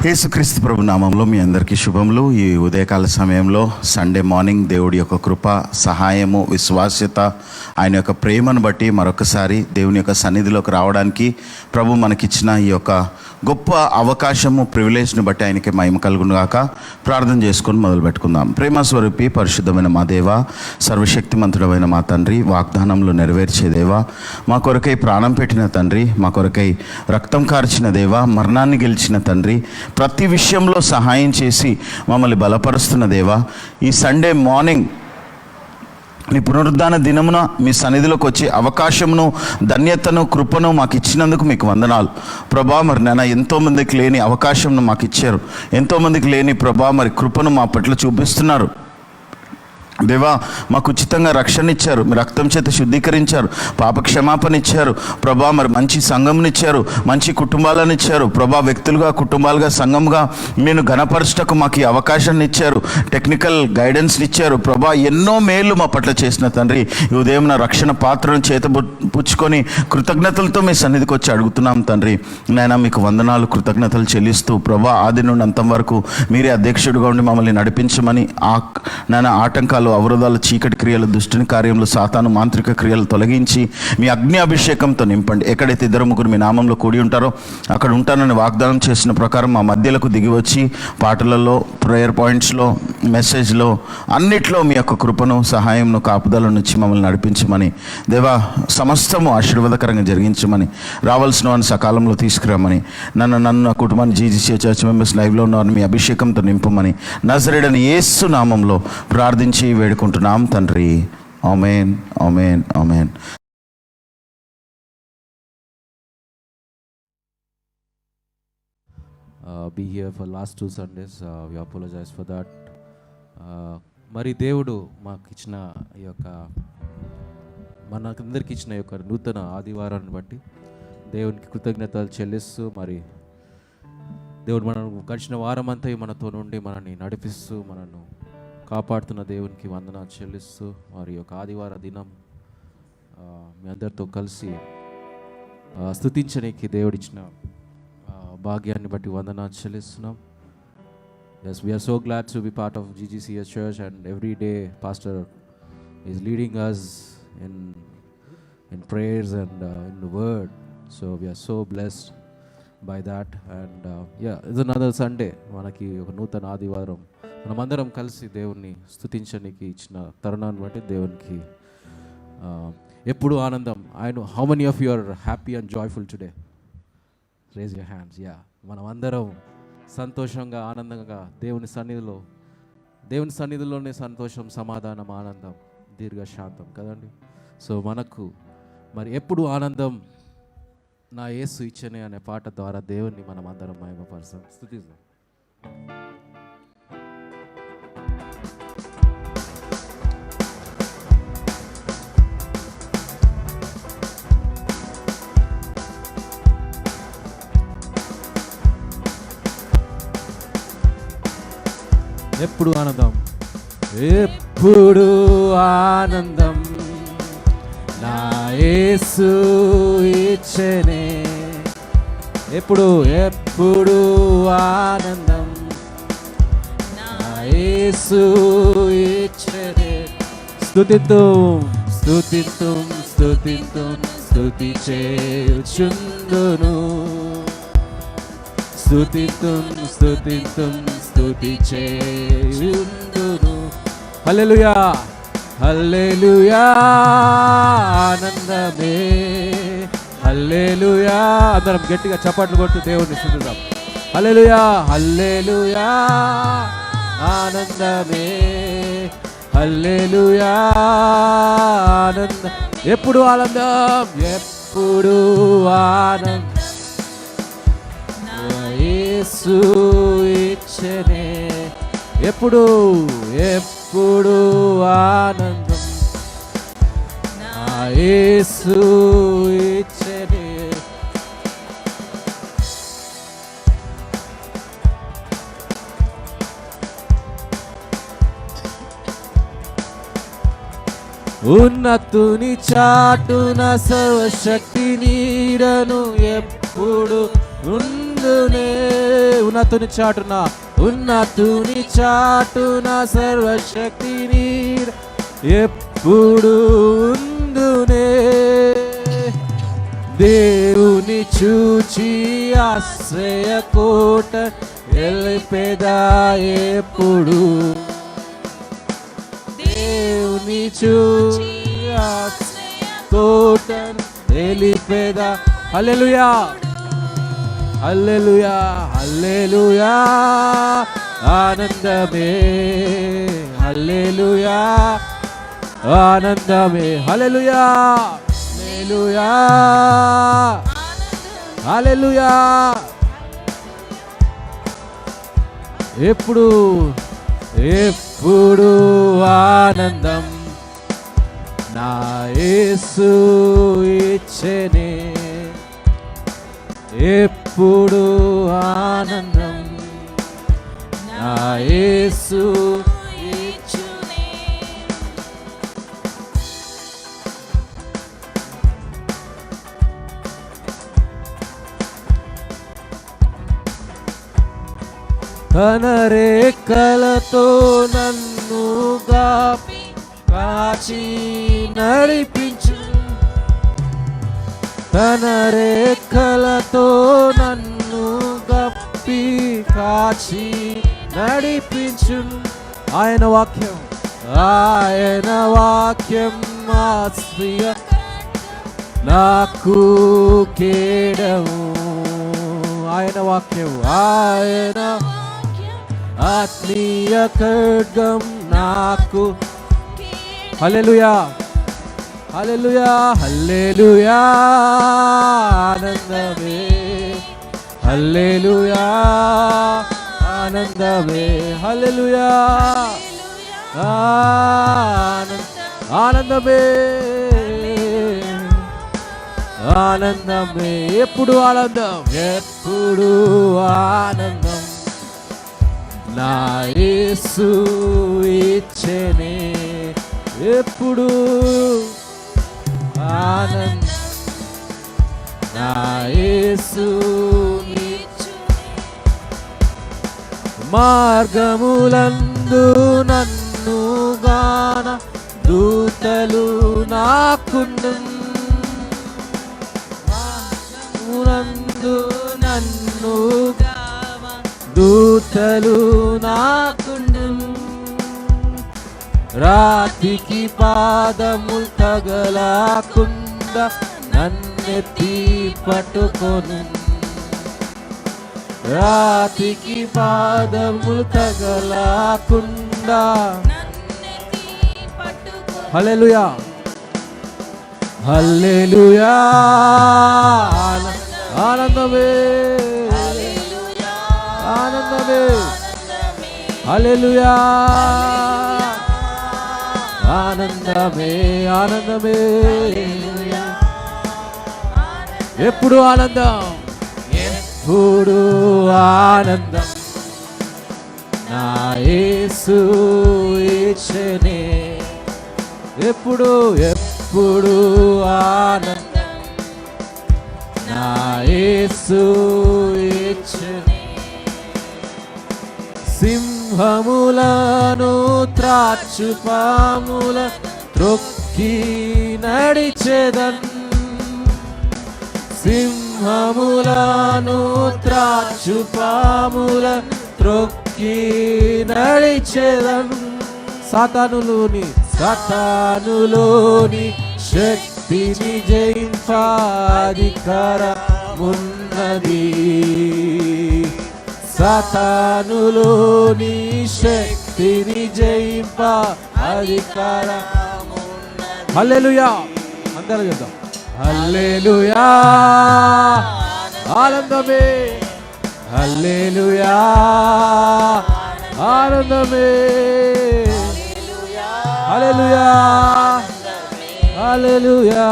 యేసుక్రీస్తు ప్రభు నామంలో మీ అందరికీ శుభములు. ఈ ఉదయకాల సమయంలో సండే మార్నింగ్ దేవుడి యొక్క కృప, సహాయము, విశ్వాస్యత, ఆయన యొక్క ప్రేమను బట్టి మరొకసారి దేవుని యొక్క సన్నిధిలోకి రావడానికి ప్రభు మనకిచ్చిన ఈ యొక్క గొప్ప అవకాశము, ప్రివిలేజ్ని బట్టి ఆయనకి మహిమ కలుగును గాక. ప్రార్థన చేసుకొని మొదలు పెట్టుకుందాం. ప్రేమ స్వరూపి పరిశుద్ధమైన మా దేవ, సర్వశక్తిమంతుడమైన మా తండ్రి, వాగ్దానంలో నెరవేర్చే దేవ, మా కొరకై ప్రాణం పెట్టిన తండ్రి, మా కొరకై రక్తం కార్చిన దేవ, మరణాన్ని గెలిచిన తండ్రి, ప్రతి విషయంలో సహాయం చేసి మమ్మల్ని బలపరుస్తున్న దేవా, ఈ సండే మార్నింగ్ నీ పునరుద్ధాన దినమున మీ సన్నిధిలోకి వచ్చే అవకాశమును, ధన్యతను, కృపను మాకు ఇచ్చినందుకు మీకు వందనాలు ప్రభా. మరి నాన్న, ఎంతోమందికి లేని అవకాశంను మాకు ఇచ్చారు, ఎంతోమందికి లేని ప్రభా మరి కృపను మా పట్ల చూపిస్తున్నారు దేవా. మాకు ఉచితంగా రక్షణ ఇచ్చారు, మీ రక్తం చేత శుద్ధీకరించారు, పాప క్షమాపణ ఇచ్చారు ప్రభా. మరి మంచి సంఘంని ఇచ్చారు, మంచి కుటుంబాలను ఇచ్చారు ప్రభా. వ్యక్తులుగా, కుటుంబాలుగా, సంఘంగా నేను ఘనపరచటకు మాకు ఈ అవకాశాన్ని ఇచ్చారు, టెక్నికల్ గైడెన్స్ని ఇచ్చారు ప్రభా. ఎన్నో మేలు మా పట్ల చేసిన తండ్రి, ఈ ఉదయం నా రక్షణ పాత్రను పుచ్చుకొని కృతజ్ఞతలతో మీ సన్నిధికి వచ్చి అడుగుతున్నాం తండ్రి. నాయన మీకు వందనాలు, కృతజ్ఞతలు చెల్లిస్తూ ప్రభా, ఆది నుండి అంతం వరకు మీరే అధ్యక్షుడిగా ఉండి మమ్మల్ని నడిపించమని, నాయన ఆటంకాలు, అవరోధాలు, చీకటి క్రియలు, దుష్టుని కార్యములు, సాతాను మాంత్రిక క్రియలు తొలగించి మీ అగ్ని అభిషేకంతో నింపండి. ఎక్కడైతే ఇద్దరు ముగ్గురు మీ నామంలో కూడి ఉంటారో అక్కడ ఉంటానని వాగ్దానం చేసిన ప్రకారం మా మధ్యలకు దిగి వచ్చి పాటలలో, ప్రేయర్ పాయింట్స్లో, మెసేజ్లో, అన్నిట్లో మీ యొక్క కృపను, సహాయంను, కాపుదలను ఇచ్చి మమ్మల్ని నడిపించమని దేవా, సమస్తము ఆశీర్వాదకరంగా జరిగించమని, రావాల్సిన వారిని సకాలంలో తీసుకురామని, నన్ను నా కుటుంబాన్ని జీజీసీ చర్చ్ మెంబర్స్ లైవ్లో ఉన్న వారిని మీ అభిషేకంతో నింపమని నజరేయుడైన యేసు నామంలో ప్రార్థించి వేడుకుంటున్నాం తండ్రి. ఆమేన్, ఆమేన్, ఆమేన్. Be here for last 2 Sundays. We apologize for that. మరి దేవుడు మాకు ఇచ్చిన ఈ యొక్క, మనందరికి ఇచ్చిన ఈ యొక్క నూతన ఆదివారాన్ని బట్టి దేవునికి కృతజ్ఞతలు చెల్లిస్తూ, మరి దేవుడు మనం గడిచిన వారం అంతా మనతో నుండి మనల్ని నడిపిస్తూ, మనను కాపాడుతున్న దేవునికి వందనాలు చెల్లిస్తూ, మరి యొక్క ఆదివార దినం మీ అందరితో కలిసి స్తుతించడానికి దేవుడిచ్చిన భాగ్యాన్ని బట్టి వందనాలు చెల్లిస్తున్నాం. Yes, we are so glad to be part of GGCS Church, and every day Pastor is leading us in prayers and in the word. So we are so blessed by that. And it's another Sunday. మనకి ఒక నూతన ఆదివారం మనమందరం కలిసి దేవుణ్ణి స్తుతించడానికి ఇచ్చిన తరుణాన్ని బట్టి దేవునికి ఎప్పుడు ఆనందం. I know how many of you are happy and joyful today? Raise your hands. మనం అందరం సంతోషంగా, ఆనందంగా దేవుని సన్నిధిలోనే సంతోషం, సమాధానం, ఆనందం, దీర్ఘశాంతం కదండి. సో మనకు మరి ఎప్పుడు ఆనందం నా యేసు ఇచ్చనే అనే పాట ద్వారా దేవుణ్ణి మనం అందరం మహిమపరుస్తాం, స్తుతిస్తాం. ఎప్పుడు ఆనందం, ఎప్పుడు ఆనందం నా యేసు ఇచ్చనే, ఎప్పుడు ఆనందం నా యేసు ఇచ్చనే. స్తుతి చేయుచుందును, స్తుతి చేయుందును. హల్లెలూయా, హల్లెలూయా, ఆనందమే, హల్లెలూయా. అందరం గట్టిగా చప్పట్లు కొడుతూ దేవుణ్ణి స్తుతిద్దాం. హల్లెలూయా, హల్లెలూయా, ఆనందమే, హల్లెలూయా, ఆనందం. ఎప్పుడు ఆనందం, ఎప్పుడు ఆనందం యేసు ఇచ్చనే, ఎప్పుడు ఆనందం నా యేసు ఇచ్చనే. ఉన్నతుని చాటున సర్వశక్తి నీడను ఎప్పుడు ఉందునే ఉన్నతుని చాటున సర్వశక్తిని ఎప్పుడు ఉందునే దేవుని చూచి ఆశ్రయ కోట ఎలిపెదా ఎప్పుడు దేవుని చూచి కోట ఎలిపెదా హల్లెలూయా హల్లెలూయా హల్లెలూయా ఆనందమే హల్లెలూయా ఆనందమే హల్లెలూయా హల్లెలూయా హల్లెలూయా ఎప్పుడు ఎప్పుడు ఆనందం నా యేసు ఇచ్చెనే ఎప్పుడు ఆనందం నా యేసు ఇచ్చెనే తన రేఖలతో నన్ను కాచి నడిపించు తన రేఖలతో నన్ను గప్పి కాచి నడిపించు ఆయన వాక్యం ఆశ్రయ నాకు కేడము ఆయన వాక్యం ఆయన ఆత్మీయ ఖడ్గం నాకు హల్లెలూయా హల్లెలూయా హల్లెలూయా ఆనందమే హల్లెలూయా ఆనందమే హల్లెలూయా ఆనందమే ఆనందమే ఎప్పుడు ఆనందం ఎప్పుడు ఆనందం నా యేసు ఇచ్చెనే ఎప్పుడు ఆనందం నా యేసు మార్గములందు నన్ను గాన దూతలు నాకుండు మార్గములందు నన్ను దూతలు నాకుండు రాతికి పాదములు తగలకుండా నన్నెత్తి పట్టుకొను రాతికి పాదములు తగలకుండా హల్లెలూయా హల్లెలూయా ఆనందమే ఆనందమే హల్లెలూయా ఆనందమే ఆనందమే ఎప్పుడు ఆనందం ఎప్పుడు ఆనందం నా యేసు ఇచ్చెనే ఎప్పుడు ఎప్పుడు ఆనందం నా యేసు ఇచ్చెనే సింహములను త్రాచుపాముల త్రొక్కి నడిచెదన్ సింహములను త్రాచుపాముల త్రొక్కి నడిచెదన్ సాతానులోని శక్తిని జయింప అధికారమున్నది సాతానులోని శక్తిని జయింప అధికారమున్నది హల్లెలూయా అందరూ చెప్దాం హల్లెలూయా ఆనందమే హల్లెలూయా ఆనందమే హల్లెలూయా హల్లెలూయా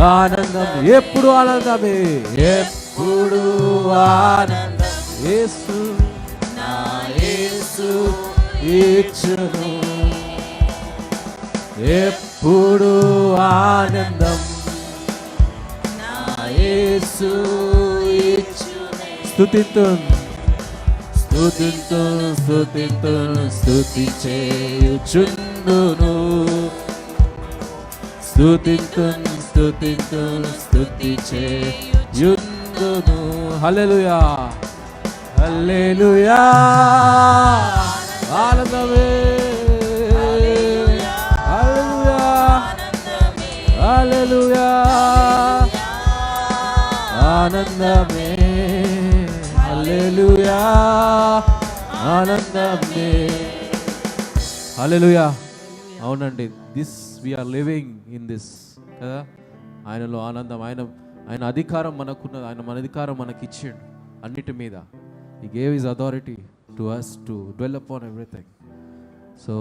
ఆనందం ఎప్పుడు ఆనందమే ఎప్పుడు ఆనందం యేసు నా యేసు ఇచ్చును ఎప్పుడు ఆనందం నా యేసు స్తుతింతున్ స్తుతింతున్ స్తుతింతున్ స్తుతి చేయుచుందును స్తుతింతున్ స్తుతింతున్ స్తుతి చేయుచుందును హల్లెలూయా హల్లెలూయా ఆనందమే హల్లెలూయా హల్లెలూయా ఆనందమే హల్లెలూయా ఆనందమే హల్లెలూయా అవునండి this we are living in this కదా ఆయనలో ఆనందం ఆయన అధికారం మనకున్నది ఆయన మన అధికారం మనకి ఇచ్చిండు అన్నిటి మీద He gave His authority to us to dwell upon everything. So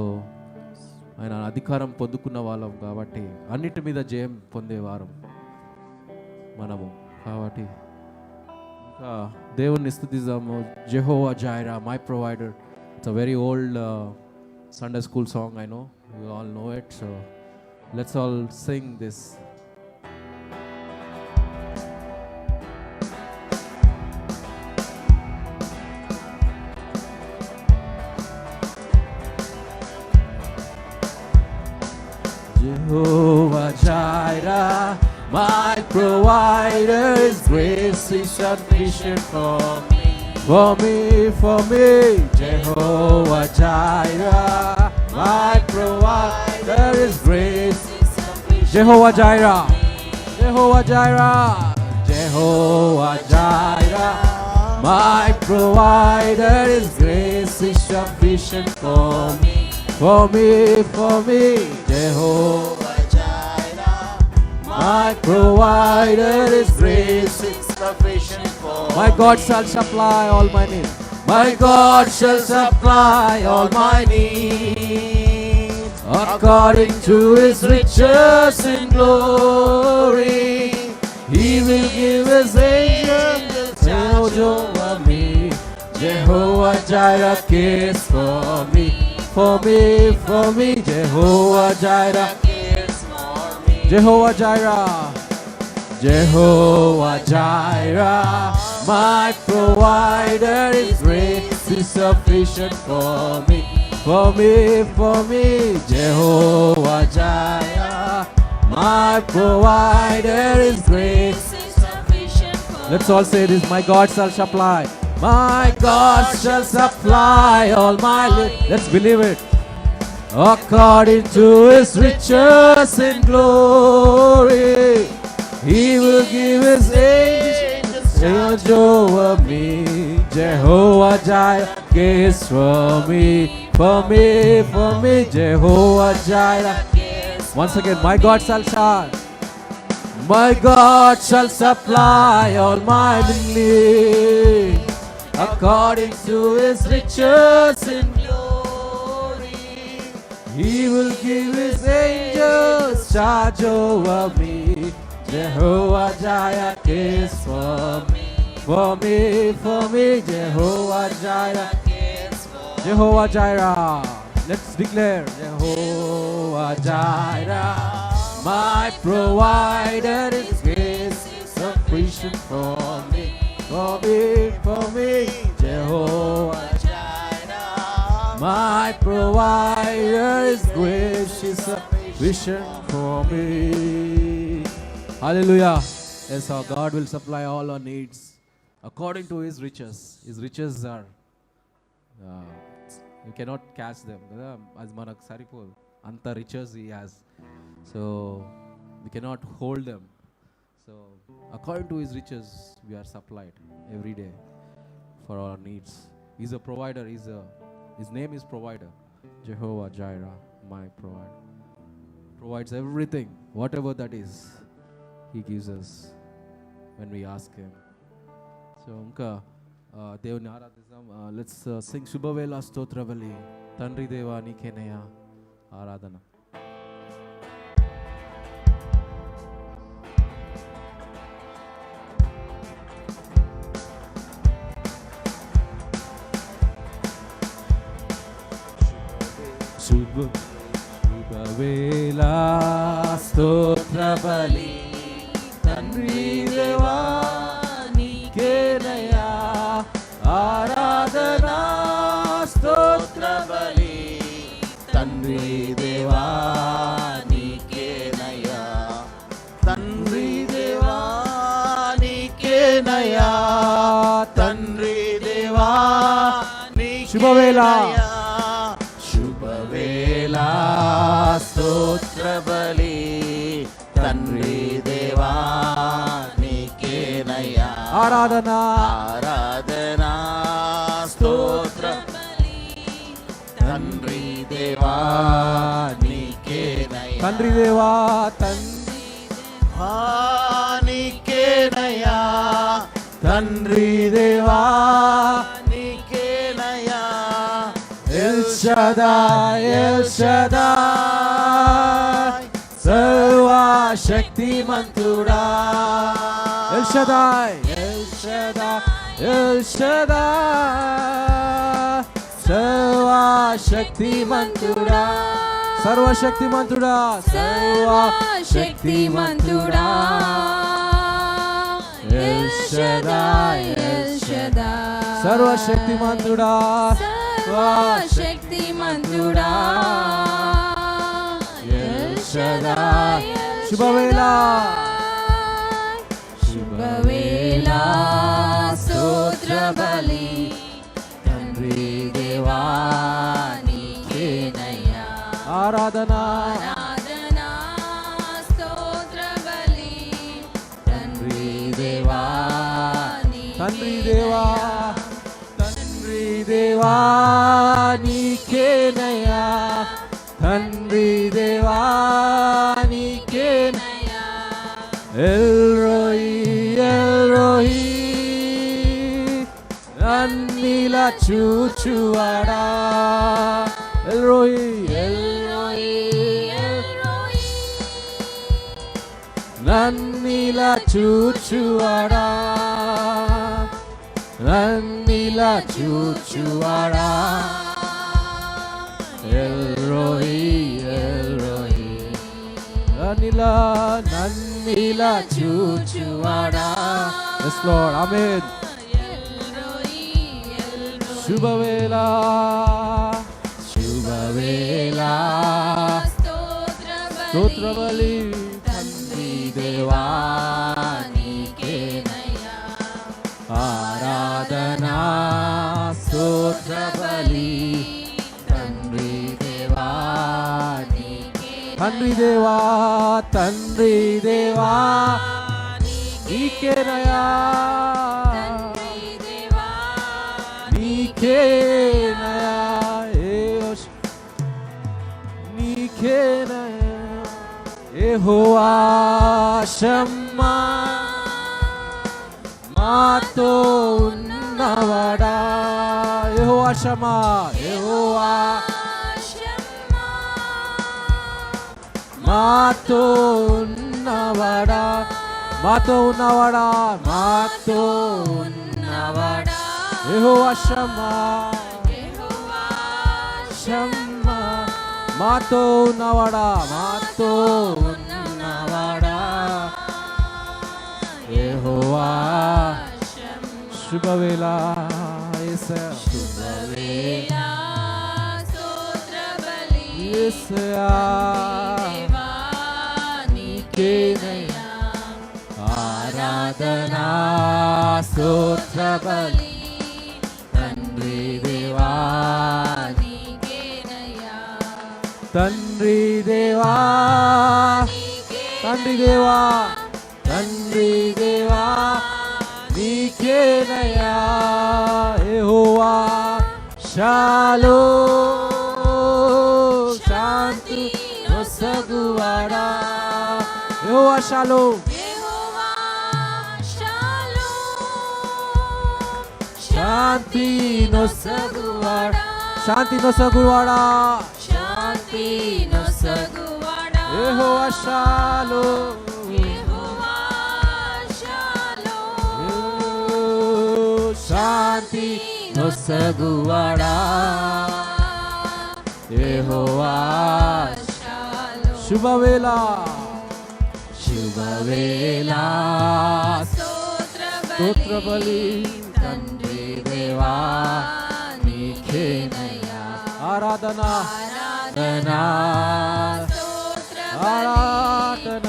ఆయన అధికారం పొందుకున్న వాళ్ళం కాబట్టి అన్నిటి మీద జయం పొందేవారం మనము కాబట్టి ఇంకా దేవుణ్ణి స్తుతిద్దాము Jehovah Jireh my provider it's a very old Sunday school song I know you all know it so let's all sing this. Jehovah Jireh, my provider, His grace is sufficient for me. Jehovah Jireh, my provider, His grace is sufficient. Jehovah Jireh, Jehovah Jireh, Jehovah Jireh, my provider, His grace is sufficient for me. For me, Jehovah Jireh, my provider, His grace is sufficient for me. My God shall supply all my needs. My God shall supply all my needs according to His riches in glory. He will give His angels charge over me. Jehovah Jireh cares for me. For me, Jehovah Jireh cares for me. Jehovah Jireh, Jehovah Jireh, my provider, His grace is sufficient for me. For me, Jehovah Jireh, my provider, His grace is sufficient for me. Let's all say this, my God shall supply. My God shall supply all my needs. Let's believe it. According to His riches in glory, He will give His angels charge over me. Jehovah Jireh cares for me. For me, Jehovah Jireh. Once again, my God shall shine. My God shall supply all my needs. According to His riches in glory, He will give His angels charge over me. Jehovah Jireh cares for me. For me, Jehovah Jireh cares for me. Jehovah Jireh, let's declare Jehovah Jireh, my provider, His grace is sufficient for me. For me, Jehovah Jireh, my provider, His grace is sufficient for me. Hallelujah. Yes, our God will supply all our needs according to His riches. His riches are, you cannot catch them. As manak saripod, anta riches He has. So, we cannot hold them. So, according to His riches, we are supplied every day for our needs. He's a provider. His name is provider. Jehovah Jireh, my provider. Provides everything, whatever that is. He gives us when we ask Him. So, ఇంకా దేవుని ఆరాధిద్దాం. Let's Singh శుభవేళ స్తోత్రబలి తండ్రి దేవా నీకేనయ్యా ఆరాధన. శుభవేళ స్తోత్రబలి తండ్రి దేవా నీకేనయ్యా తండ్రి దేవా నీకేనయ్యా, తండ్రి దేవా శుభవేళ శుభవేళ స్తోత్ర బలి తండ్రి దేవా నీకేనయ్యా, ఆరాధన ఆరాధనా స్తోత్ర తండ్రి దేవా నీకేనయ్యా, తండ్రి దేవా తండ్రి నీకేనయ్యా, తండ్రి దేవా నీకేనయ్యా, ఎల్ షదాయ్ ఎల్ షదాయ్ సర్వశక్తిమంతుడా, El Shaddai El Shaddai El Shaddai సర్వశక్తిమంతుడా, సర్వశక్తిమంతుడా, సర్వశక్తిమంతుడా, ఎల్ షదాయ్ ఎల్ షదాయ్ సర్వశక్తిమంతుడా, సర్వశక్తిమంతుడా, ఎల్ షదాయ్ శుభవేళ శుభవేళ స్తోత్ర బలి తండ్రి దేవా నీకేనయ్యా, ఆరాధన ఆరాధనా స్తోత్ర బలి తండ్రి దేవా తండ్రి దేవా తండ్రి దేవా నీకేనయ్యా, తండ్రి దేవా నీకేనయ్యా, ఎల్రోయి ఎల్రోయి నన్నిలా చూచువాడా, ఎల్రోయి ఎల్రోయి ఎల్రోయి నన్నిలా చూచువాడా, నన్నిలా చూచువాడా, ఎల్రోయి ఎల్రోయి నన్నిలా చూచువాడా. Yes Lord, Amen. El Roi El Roi శుభవేళ శుభవేళ స్తోత్ర బలి తండ్రి దేవా నీకేనయ్యా, ఆరాధనా స్తోత్ర బలి తండ్రి దేవా తండ్రి దేవా తండ్రి దేవా నీకేనయ్యా, నీకేనయ్యా, నీకేనయ్యా, యెహోవా షమ్మా మాతో ఉన్నవాడా, యెహోవా షమ్మా యెహోవా మాతో ఉన్నవాడా, మాతో ఉన్నవాడా, మాతో ఉన్నవాడా, యెహోవా షమ్మా షమ్మా మాతో ఉన్నవాడా, మాతో ఉన్నవాడా, యెహోవా శుభవేళ యేసయ్యా, శుభవేళ యేసయ్యా నీకేనయ్యా, ఆరాధనా స్తోత్ర బలి తండ్రి దేవా తండ్రి దేవా తండ్రి దేవా తండ్రి దేవా నీకేనయ్యా, యెహోవా షాలోమ్ శాంతి నొసగువాడా, యెహోవా షాలోమ్ శాంతి నొసగువాడా, శాంతి నొసగువాడా, శాంతి నొసగువాడా, యెహోవా షాలోమ్ శాంతి నొసగువాడా, యెహోవా శుభవేళ శుభవేళ స్తోత్ర బలి తండ్రి దేవా నీకేనయ్యా, ఆరాధన ఆరాధన ఆరాధన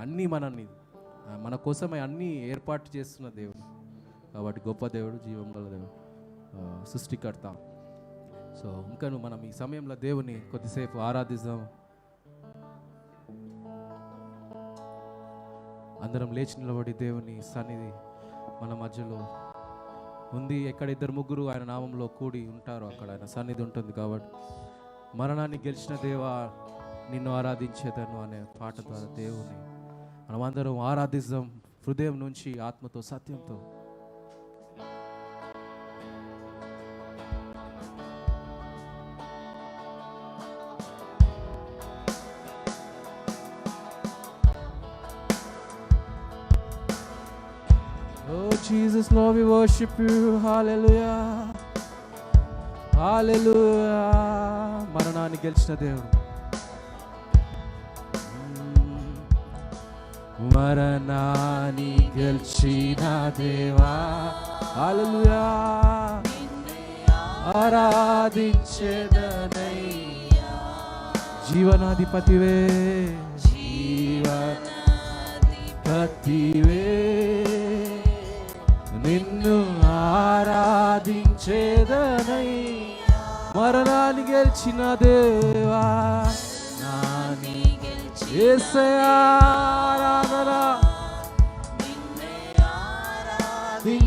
అన్నీ మనల్ని మన కోసమే అన్నీ ఏర్పాటు చేస్తున్న దేవుడు. కాబట్టి గొప్ప దేవుడు, జీవం గల దేవుడు, సృష్టికర్త. సో ఇంకా మనం ఈ సమయంలో దేవుని కొద్దిసేపు ఆరాధిద్దాం. అందరం లేచి నిలబడి దేవుని సన్నిధి మన మధ్యలో ఉంది. ఎక్కడ ఇద్దరు ముగ్గురు ఆయన నామంలో కూడి ఉంటారో అక్కడ ఆయన సన్నిధి ఉంటుంది. కాబట్టి మరణాన్ని గెలిచిన దేవా నిన్ను ఆరాధించేదను అనే పాట ద్వారా దేవుని మనమందరం ఆరాధిద్దాం హృదయం నుంచి, ఆత్మతో, సత్యంతో. Oh Jesus, Lord, we worship you. Hallelujah. Hallelujah. మరణాన్ని గెలిచిన దేవుడు, మరణాన్ని గెలిచిన దేవా. హల్లెలూయా. ఆరాధించెదనయ్యా. జీవనాధిపతివే, జీవనాధిపతివే, నిన్ను ఆరాధించేదనయ్యా. మరణాన్ని గెలిచిన దేవా, నాని యేసయ్యా ఆరాధన ఆరాధించేదనయ్యా.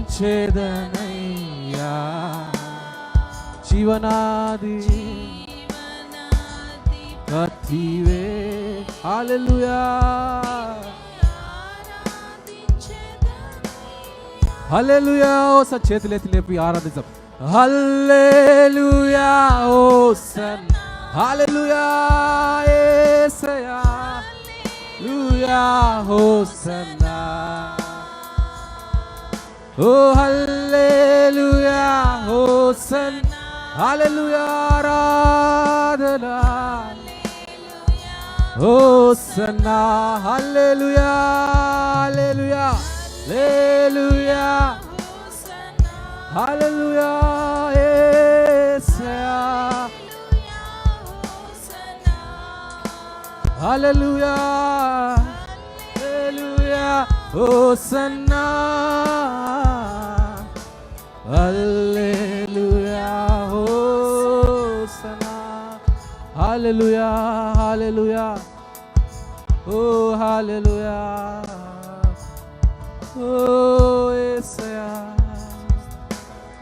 జీవనాధిపతివే. హల్లెలూయా. హల్లెలూయా. ఓ చేతులెత్తి లేపి ఆరాధిద్దాం. హల్లెలూయా. ఓ సన్. హల్లెలూయా. యేసయ్యా. హల్లెలూయా. హోసన్నా. ఓ హల్లెలూయా. హోసన్నా. హల్లెలూయా. ఆరాధన. హోసన్నా. హల్లెలూయా. హల్లెలూయా. హల్లెలూయా. హల్లెలూయా. యేసయ్యా. హల్లెలూయా. హల్లెలూయా. హోసన్నా. హల్లెలూయా. హోసన్నా. హల్లెలూయా. హల్లెలూయా. ఓ హల్లెలూయా. ఓ యేసయ్యా.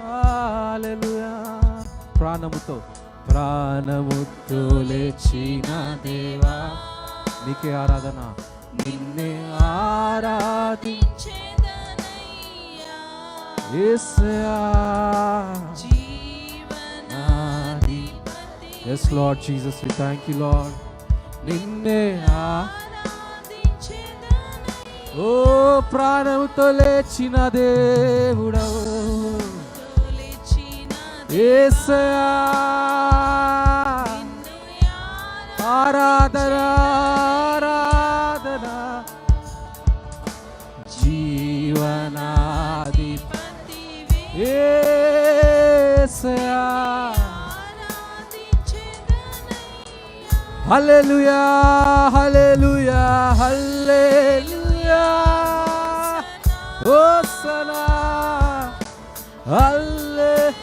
హల్లెలూయా. ప్రాణముతో లేచిన దేవా, నీకే ఆరాధన. నిన్నే ఆరాధించెదనయ్యా. యేసయ్యా. జీవనాధిపతి. Yes Lord Jesus, we thank you Lord. నిన్నే ఓ ప్రాణముతో లేచిన దేవుడవు యేసయ్యా. ఆరాధన ఆరాధన. జీవనాధిపతి యేసయ్యా. Hallelujah. Hallelujah. Hallelujah. Hosanna. Hallelujah.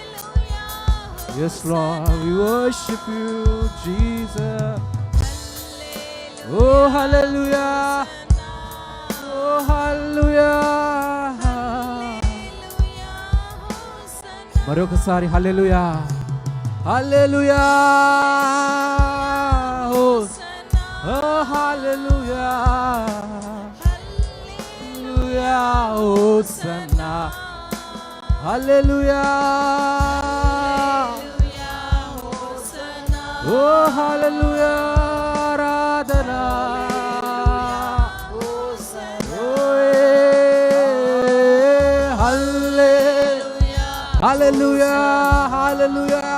Yes Lord, we worship you Jesus. Oh hallelujah. Oh hallelujah. మరొకసారి హల్లెలూయా. హల్లెలూయా. Oh hallelujah. Hallelujah. Hosanna. Hallelujah. Oh hallelujah. Aradhana. Oh hallelujah. Hallelujah. Hallelujah.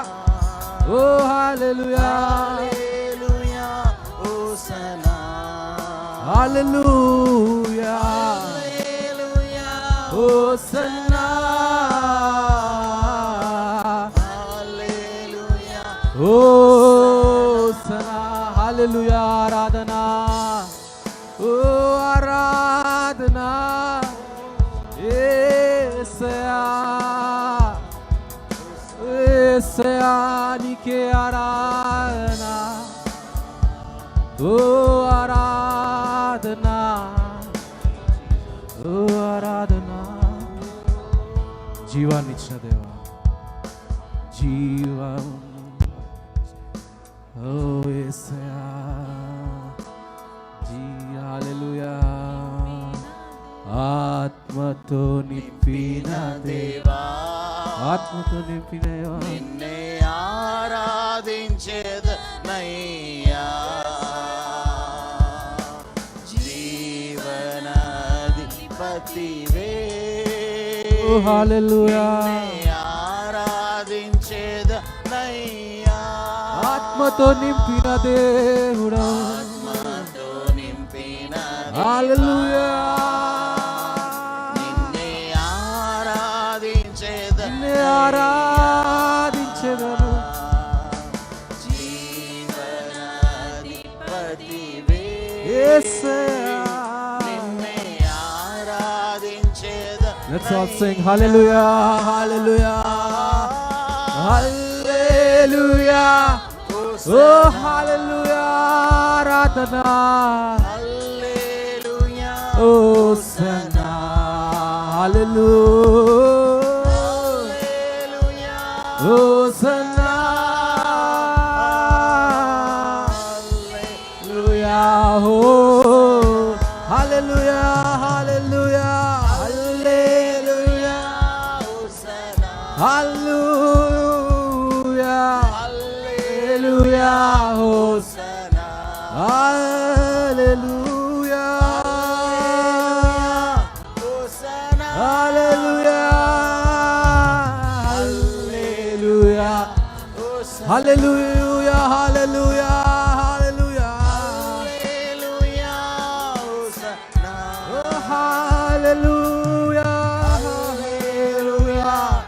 Oh hallelujah. Hallelujah. Hosanna. Hallelujah. Hallelujah. Hosanna. Hallelujah. Hosanna. Hallelujah. Aradhana. Oh నీకే ఆరాధన ఓ ఆరాధన ఓ ఆరాధన జీవాన్ని ఇచ్చిన దేవా జీవం ఓ యేసయ్యా హల్లెలూయా ఆత్మతో నింపిన దేవా ఆత్మతో నింపిన దేవా నిన్నే ఆరాధించేదనయ్యా జీవనాధిపతివే ఓ హల్లెలూయా ఆరాధించేదనయ్యా ఆత్మతో నింపిన దేవుడా ఆత్మతో నింపిన హల్లెలూయా నిన్నే నిన్నే ఆరాధించెదను జీవనాధిపతివే యేసయ్యా నిన్నే ఆరాధించేద Let's all sing hallelujah hallelujah hallelujah oh hallelujah ఆరాధన హల్లెలూయా hosanna hallelujah hosanna hallelujah oh hallelujah hallelujah hallelujah hallelujah hallelujah hosana hallelujah hallelujah hallelujah hallelujah hallelujah hallelujah oh hallelujah hallelujah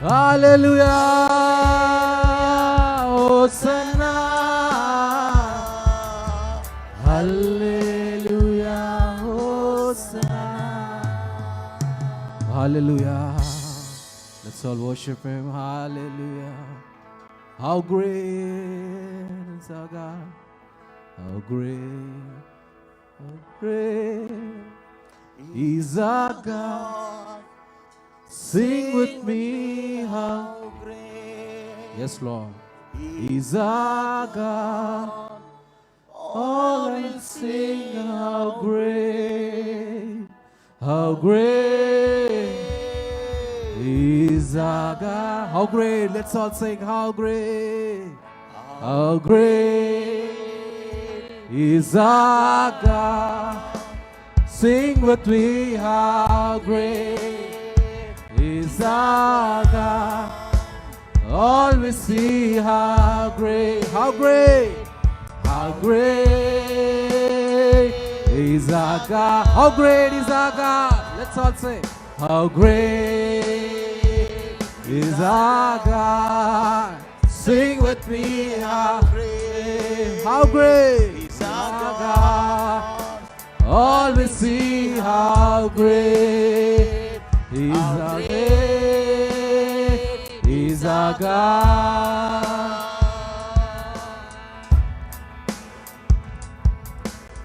hallelujah hosana hallelujah hosana hallelujah let's all worship him hallelujah how great is our God how great is our God sing with me how yes Lord is our God all will sing how great is our God how great let's all sing how great is our God sing with me how great is our God all we see how great is our God how great is our God let's all say how great is our God sing with me how great is our God all we see how great is our God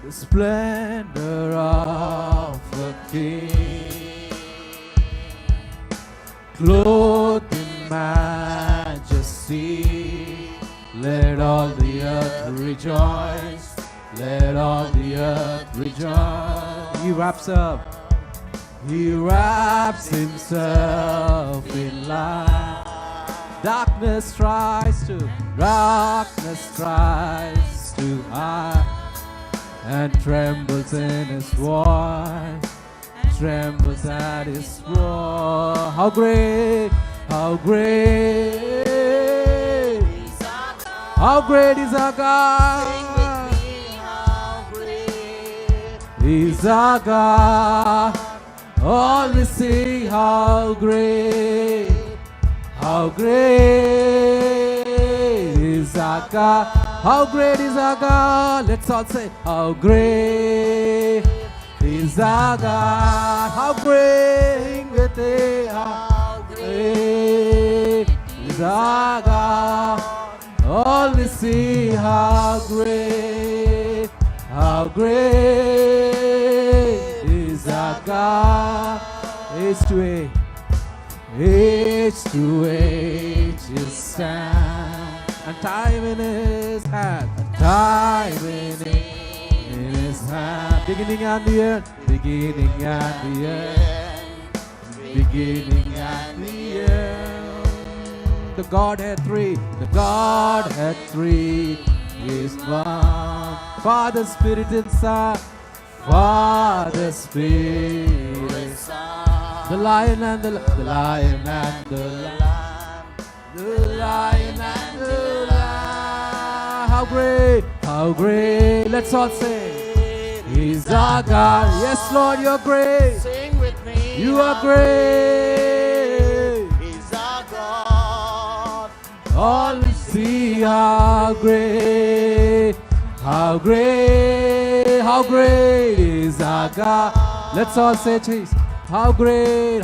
the splendor of a king clothed in majesty let all the earth rejoice let all the earth rejoice he wraps himself in light darkness tries to hide and trembles in his voice trembles at his roar how great is our God is our God all we sing how great is our God how great is our God let's all say how great is our God how great great is our God. All we see how great is our God. Age to age is stand, and time in His hand, and time in His hand. Beginning and the end, beginning and the end, beginning and the end. The Godhead three is one. Father, Spirit, and Son. Father, Spirit, and Son. The Lion and the Lion and the Lamb. The Lion and the Lamb. How great. Let's all sing. He's our God. Yes, Lord, you're great. Sing with me. You are great. He's our God. All we see how great is our God. Let's all say, please. How great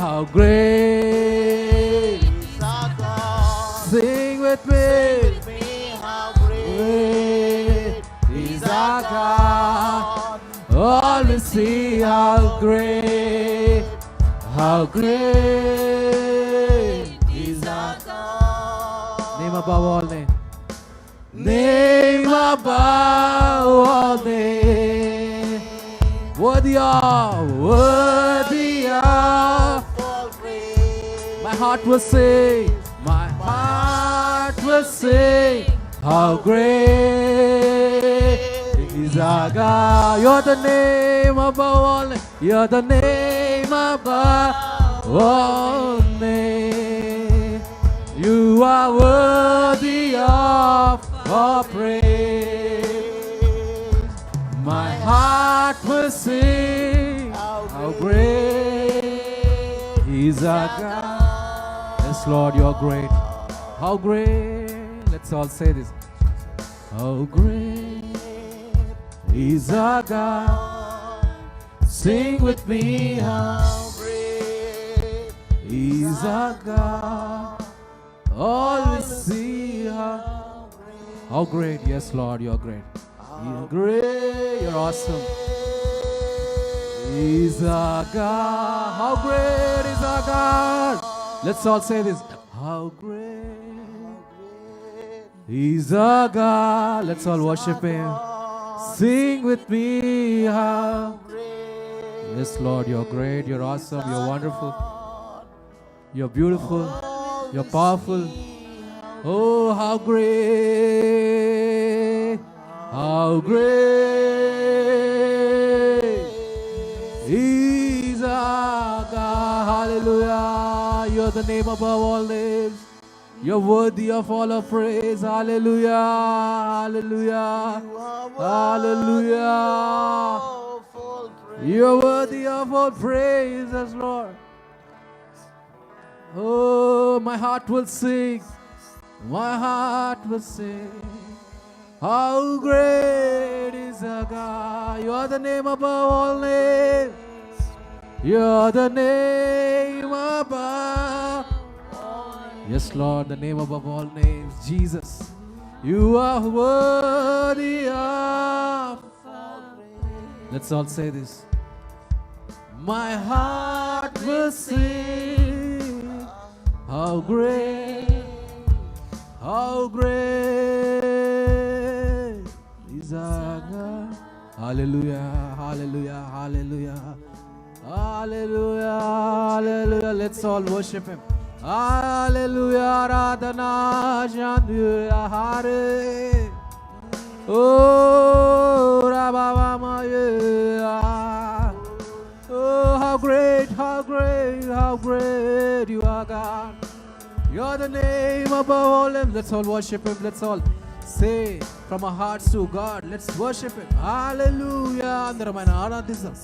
He's our God. Sing with me. With me, how Great is our God. All we see how great is our God. name above all name. Name above all name. Worthy of All praise. my heart will sing. My heart will sing. How great is our God. You're the name above all name. You're the name above all name. You are worthy of all praise. My heart will sing. How great is our God. Yes, Lord, you're great. How great. Let's all say this. How great is our God. Sing with me. How Great is our God. All we see how great. Yes, Lord, you're great. You're great. You're awesome. Is our God. How great is our God. Let's all say this. How great is our God. Let's all worship Him. Sing with me. How yes, Lord, you're great. You're awesome. You're wonderful. You're beautiful. You're powerful. Oh, how great is our God. Hallelujah. You're the name above all names. You're worthy of all our praise. Hallelujah. Hallelujah. Hallelujah. full praise. You're worthy of all praises, Lord. Oh, my heart will sing. My heart will sing. How great is our God. You're the name above all names. You're the name above. Yes, Lord, the name above all names. Jesus. You are worthy of. Let's all say this. My heart will sing. How great is our God. Hallelujah, hallelujah, hallelujah. Hallelujah, hallelujah. Let's all worship Him. Hallelujah, Radhana, Shanduya, Hare. Oh, Rabba Maya. Oh, how great you are, God. You're the name above all names. Let's all worship Him. Let's all say from our hearts to God. Let's worship Him. Hallelujah. Andaram ఆయన ఆరాధిస్తాం.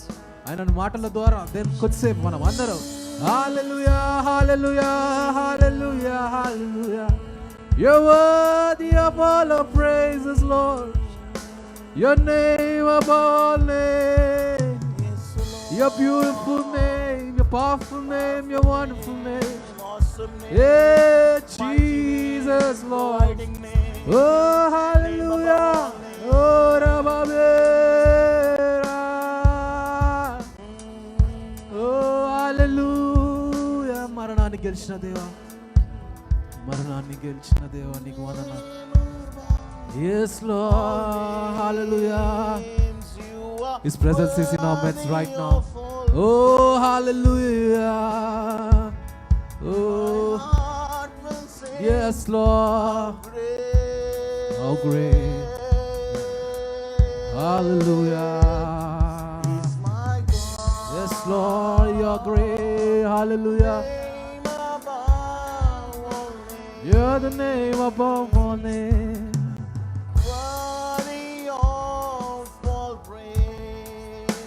ఆయన మాటల ద్వారా దేవుని కొద్దిసేపు మనం అందరం Hallelujah, hallelujah, hallelujah, hallelujah. You're worthy of all our praises, Lord. Your name above all names. Your beautiful name, your powerful name, your wonderful name. awesome name. Yeah, Mighty Jesus, name, Lord. providing name. Oh, hallelujah. Oh, Rababera. Oh, hallelujah. మరణాన్ని గెలిచిన దేవా, మరణాన్ని గెలిచిన దేవా, నీకు వందనాలు. Yes, Lord. Hallelujah. Names you are His presence is in our midst right now. worthy of Oh, hallelujah. Oh, heart will sing. yes, Lord. Great. How great. Hallelujah. My God. Yes, Lord, you're great. Hallelujah. Name above all names. You're the name above all names. Worthy of all praise.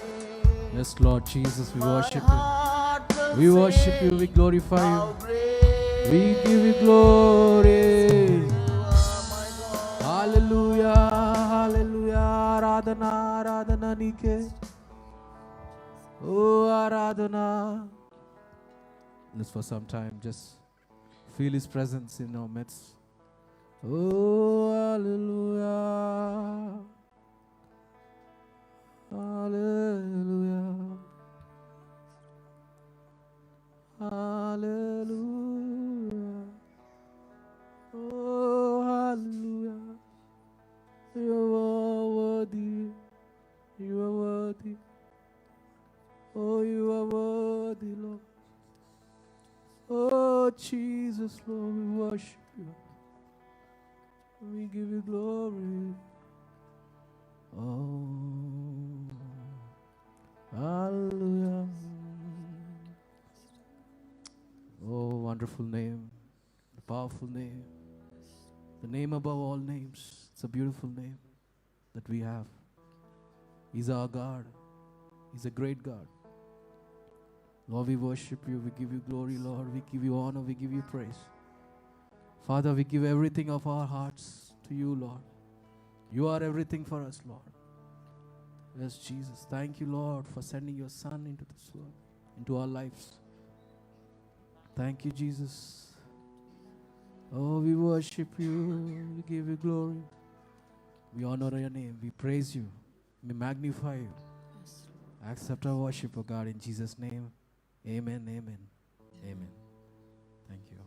Yes, Lord Jesus, we worship My you. heart will We worship you, sing we glorify how you. great We give you glory. you are, my God. Hallelujah, hallelujah. Aradhana, aradhana nike. Oh, aradhana. Let's for some time just feel his presence in our midst. Oh, hallelujah. Hallelujah. Hallelujah. Oh, hallelujah. You are worthy. You are worthy. Oh, you are worthy, Lord. Oh, Jesus, Lord, we worship you. We give you glory. Oh, hallelujah. Oh, wonderful name, the powerful name, the name above all names. It's a beautiful name that we have. He's our God. He's a great God. Lord, we worship you. We give you glory, Lord. We give you honor. We give you praise. Father, we give everything of our hearts to you, Lord. You are everything for us, Lord. Yes, Jesus. Thank you, Lord, for sending your Son into this world, into our lives. Thank you, Jesus. Oh, we worship you. We give you glory. We honor your name. We praise you. We magnify you. Accept our worship, O God, in Jesus' name. Amen, amen, amen. Thank you.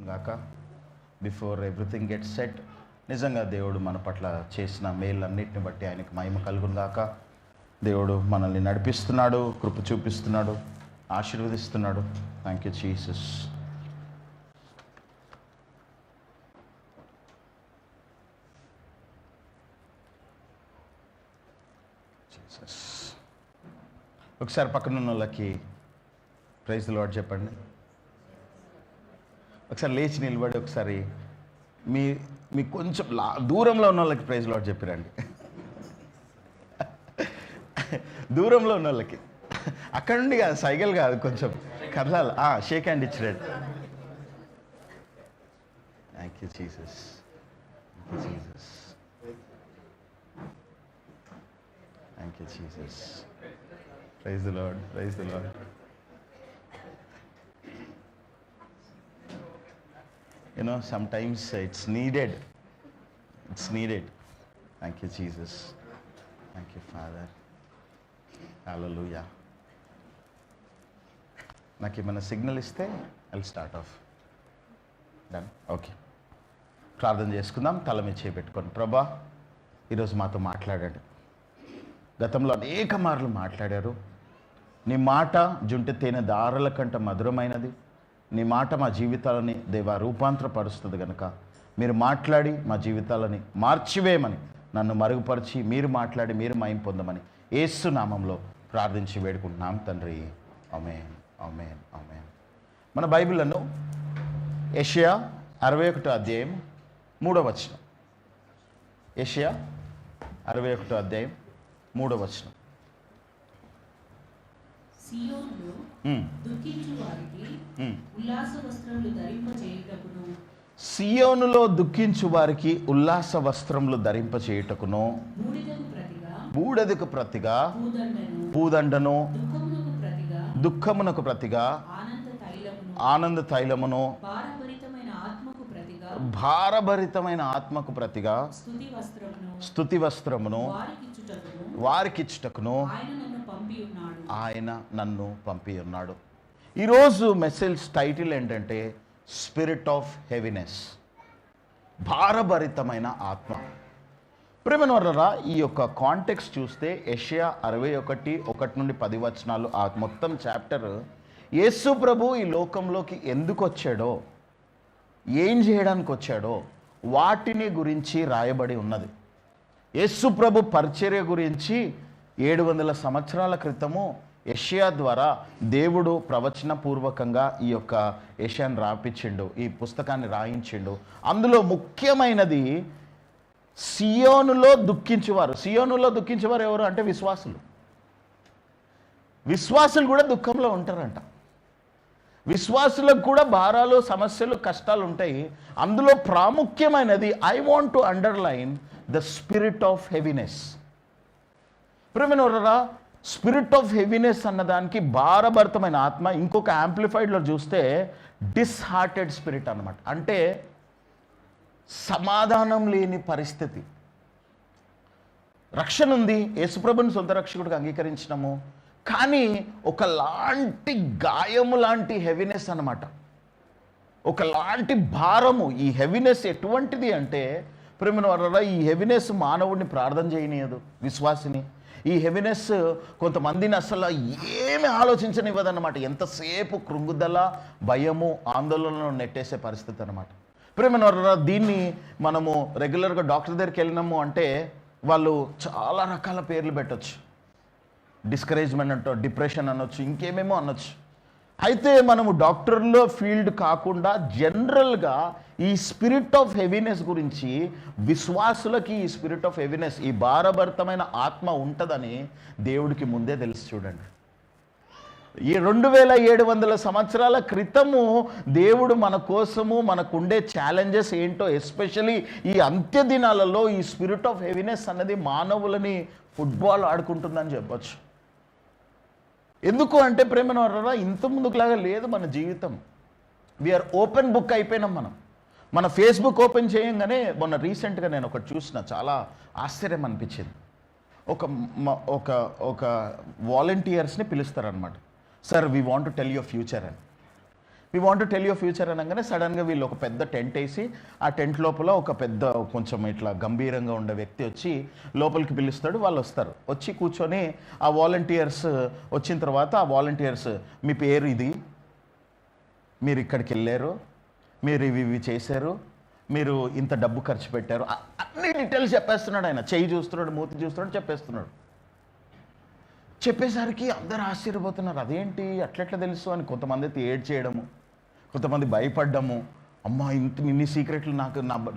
గాక before everything get set. నిజంగా దేవుడు మన పట్ల చేసిన మేలన్నిటిని బట్టి ఆయనకు మహిమ కలుగును గాక. దేవుడు మనల్ని నడిపిస్తున్నాడు, కృప చూపిస్తున్నాడు, ఆశీర్వదిస్తున్నాడు. Thank you Jesus. జీసస్. ఒకసారి పక్కన ఉన్న వాళ్ళకి ప్రైజ్ ది లార్డ్ చెప్పండి. ఒకసారి లేచి నిలబడి ఒకసారి మీ కొంచెం దూరంలో ఉన్న వాళ్ళకి ప్రైజ్ లార్డ్ చెప్పిరండి. దూరంలో ఉన్న వాళ్ళకి అక్కడ నుండి కాదు, సైకిల్ కాదు, కొంచెం కదలాలి. షేక్ హ్యాండ్ ఇచ్చిరండి. Thank you Jesus. Jesus. Thank you Jesus. Praise the Lord. Praise the Lord. You know, sometimes it's needed. It's needed. Thank you, Jesus. Thank you, Father. Hallelujah. నాకు ఏమైనా సిగ్నల్ ఇస్తే I'll start off. Done? Okay. ప్రార్థన చేసుకుందాం. తల మీద చేపెట్టుకోండి. ప్రభా, ఈరోజు మాతో మాట్లాడండి. గతంలో అనేక మార్లు మాట్లాడారు. నీ మాట జుంటి తేనె దారుల కంటే మధురమైనది. నీ మాట మా జీవితాలని దేవా రూపాంతరపరుస్తుంది కనుక మీరు మాట్లాడి మా జీవితాలని మార్చివేయమని, నన్ను మరుగుపరిచి మీరు మాట్లాడి మీరు మహిమ పొందమని యేసు నామంలో ప్రార్థించి వేడుకుంటున్నాం తండ్రి. ఆమేన్, ఆమేన్, ఆమేన్. మన బైబిల్లను యెషయా 61 అధ్యాయం 3వ వచనం. యెషయా 61 అధ్యాయం 3వ వచనం. సియోనులో ఉమ్, దుఃఖించు వారికి ఉమ్. ఉల్లాస వస్త్రములు ధరింపచేయుటకును సియోనులో దుఃఖించు వారికి ఉల్లాస వస్త్రములు ధరింపచేయుటకును, బూడిదకు ప్రతిగా పూడెదకు ప్రతిగా పూదండను పూదండను, దుఃఖమునకు ప్రతిగా దుఃఖమునకు ప్రతిగా ఆనంద ఆనంద తైలమును తైలమును, భారభరితమైన ఆత్మకు ప్రతిగా భారభరితమైన ఆత్మకు ప్రతిగా స్తుతి వస్త్రమును స్తుతి వస్త్రమును వారికిచ్చుటకును ఆయన నన్ను పంపి ఉన్నాడు. ఆయన నన్ను పంపి ఉన్నాడు. ఈరోజు మెసేజ్ టైటిల్ ఏంటంటే స్పిరిట్ ఆఫ్ హెవీనెస్, భారభరితమైన ఆత్మ. ప్రేమనవర్లరా, ఈ యొక్క కాంటెక్స్ట్ చూస్తే యెషయా 61:1 నుండి 10 వచనాలు, ఆ మొత్తం చాప్టర్ యేసు ప్రభు ఈ లోకంలోకి ఎందుకు వచ్చాడో, ఏం చేయడానికి వచ్చాడో వాటిని గురించి రాయబడి ఉన్నది. యేసు ప్రభు పరిచర్య గురించి 700 సంవత్సరాల క్రితము యెషయా ద్వారా దేవుడు ప్రవచనపూర్వకంగా ఈ యొక్క యెషయాను రాపించిండు, ఈ పుస్తకాన్ని రాయించిండు. అందులో ముఖ్యమైనది సియోనులో దుఃఖించేవారు. సియోనులో దుఃఖించేవారు ఎవరు అంటే విశ్వాసులు. విశ్వాసులు కూడా దుఃఖంలో ఉంటారంట. విశ్వాసులకు కూడా భారాలు, సమస్యలు, కష్టాలు ఉంటాయి. అందులో ప్రాముఖ్యమైనది I want to underline the spirit of heaviness. ప్రేమనోరరా, స్పిరిట్ ఆఫ్ హెవీనెస్ అన్నదానికి భారభరితమైన ఆత్మ. ఇంకొక యాంప్లిఫైడ్లో చూస్తే డిస్హార్టెడ్ స్పిరిట్ అన్నమాట. అంటే సమాధానం లేని పరిస్థితి. రక్షణ ఉంది, యేసుప్రభుని సొంత రక్షకుడిగా అంగీకరించినాము, కానీ ఒకలాంటి గాయము లాంటి హెవీనెస్ అన్నమాట, ఒకలాంటి భారము. ఈ హెవీనెస్ ఎటువంటిది అంటే ప్రేమను వల్ల ఈ హెవీనెస్ మానవుడిని ప్రార్థన చేయనీయదు, విశ్వాసిని. ఈ హెవీనెస్ కొంతమందిని అసలు ఏమి ఆలోచించనివ్వదన్నమాట. ఎంతసేపు కృంగుదల, భయము, ఆందోళనలో నెట్టేసే పరిస్థితి అన్నమాట. ప్రేమను వల్ల దీన్ని మనము రెగ్యులర్గా డాక్టర్ దగ్గరికి వెళ్ళినాము అంటే వాళ్ళు చాలా రకాల పేర్లు పెట్టచ్చు. డిస్కరేజ్మెంట్ అంటో, డిప్రెషన్ అనొచ్చు, ఇంకేమేమో అనొచ్చు. అయితే మనము డాక్టర్లో ఫీల్డ్ కాకుండా జనరల్గా ఈ స్పిరిట్ ఆఫ్ హెవీనెస్ గురించి, విశ్వాసులకి ఈ స్పిరిట్ ఆఫ్ హెవీనెస్, ఈ భారభరితమైన ఆత్మ ఉంటుందని దేవుడికి ముందే తెలుసు. చూడండి, ఈ 2700 సంవత్సరాల క్రితము దేవుడు మన కోసము, మనకుండే ఛాలెంజెస్ ఏంటో, ఎస్పెషలీ ఈ అంత్య దినాలలో ఈ స్పిరిట్ ఆఫ్ హెవీనెస్ అన్నది మానవులని ఫుట్బాల్ ఆడుకుంటుందని చెప్పొచ్చు. ఎందుకు అంటే ప్రేమను వర్రా, ఇంత ముందుకులాగా లేదు మన జీవితం. వీఆర్ ఓపెన్ బుక్ అయిపోయినాం మనం. మన ఫేస్బుక్ ఓపెన్ చేయంగానే, మొన్న రీసెంట్గా నేను ఒకటి చూసిన, చాలా ఆశ్చర్యం అనిపించింది. ఒక ఒక వాలంటీర్స్ని పిలుస్తారనమాట. Sir, we want to tell your future అని. We want to tell your future అనగానే సడన్గా వీళ్ళు ఒక పెద్ద టెంట్ వేసి, ఆ టెంట్ లోపల ఒక పెద్ద కొంచెం ఇట్లా గంభీరంగా ఉండే వ్యక్తి వచ్చి లోపలికి పిలుస్తాడు. వాళ్ళు వస్తారు, వచ్చి కూర్చొని ఆ వాలంటీర్స్ వచ్చిన తర్వాత, ఆ వాలంటీర్స్ మీ పేరు ఇది, మీరు ఇక్కడికి వెళ్ళారు, మీరు ఇవి చేశారు, మీరు ఇంత డబ్బు ఖర్చు పెట్టారు, అన్ని డీటెయిల్స్ చెప్పేస్తున్నాడు. ఆయన చెయ్యి చూస్తున్నాడు, మూతి చూస్తున్నాడు, చెప్పేస్తున్నాడు. చెప్పేసరికి అందరూ ఆశ్చర్యపోతున్నారు, అదేంటి అట్లెట్లా తెలుసు అని. కొంతమంది అయితే ఏడ్ చేయడము, కొంతమంది భయపడ్డము, అమ్మా ఇన్ని సీక్రెట్లు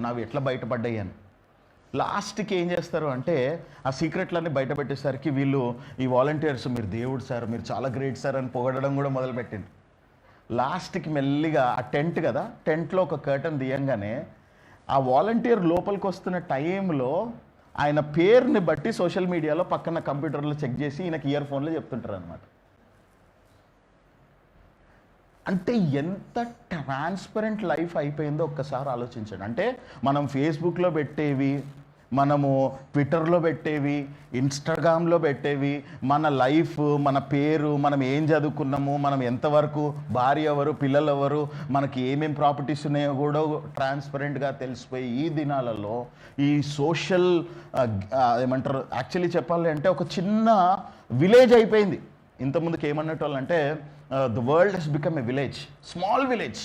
నావి ఎట్లా బయటపడ్డాయి అని. లాస్ట్కి ఏం చేస్తారు అంటే, ఆ సీక్రెట్లన్నీ బయట పెట్టేసరికి వీళ్ళు, ఈ వాలంటీర్స్, మీరు దేవుడు సార్, మీరు చాలా గ్రేట్ సార్ అని పొగడడం కూడా మొదలుపెట్టింది. లాస్ట్కి మెల్లిగా ఆ టెంట్ కదా, టెంట్లో ఒక కర్టన్ తీయంగానే ఆ వాలంటీర్ లోపలికి వస్తున్న టైంలో ఆయన పేరుని బట్టి సోషల్ మీడియాలో పక్కన కంప్యూటర్లో చెక్ చేసి ఈయనకి ఇయర్ ఫోన్లో చెప్తుంటారు అనమాట. అంటే ఎంత ట్రాన్స్పరెంట్ లైఫ్ అయిపోయిందో ఒక్కసారి ఆలోచించండి. అంటే మనం ఫేస్బుక్లో పెట్టేవి, మనము ట్విట్టర్లో పెట్టేవి, ఇన్స్టాగ్రామ్లో పెట్టేవి, మన లైఫ్, మన పేరు, మనం ఏం చదువుకున్నాము, మనం ఎంతవరకు, భార్య ఎవరు, పిల్లలు ఎవరు, మనకి ఏమేం ప్రాపర్టీస్ ఉన్నాయో కూడా ట్రాన్స్పరెంట్గా తెలిసిపోయి ఈ దినాలలో ఈ సోషల్ ఏమంటారు, యాక్చువల్లీ చెప్పాలి అంటే ఒక చిన్న విలేజ్ అయిపోయింది. ఇంతకుముందుకు ఏమన్నట్టు వాళ్ళంటే the world has become a village, small village.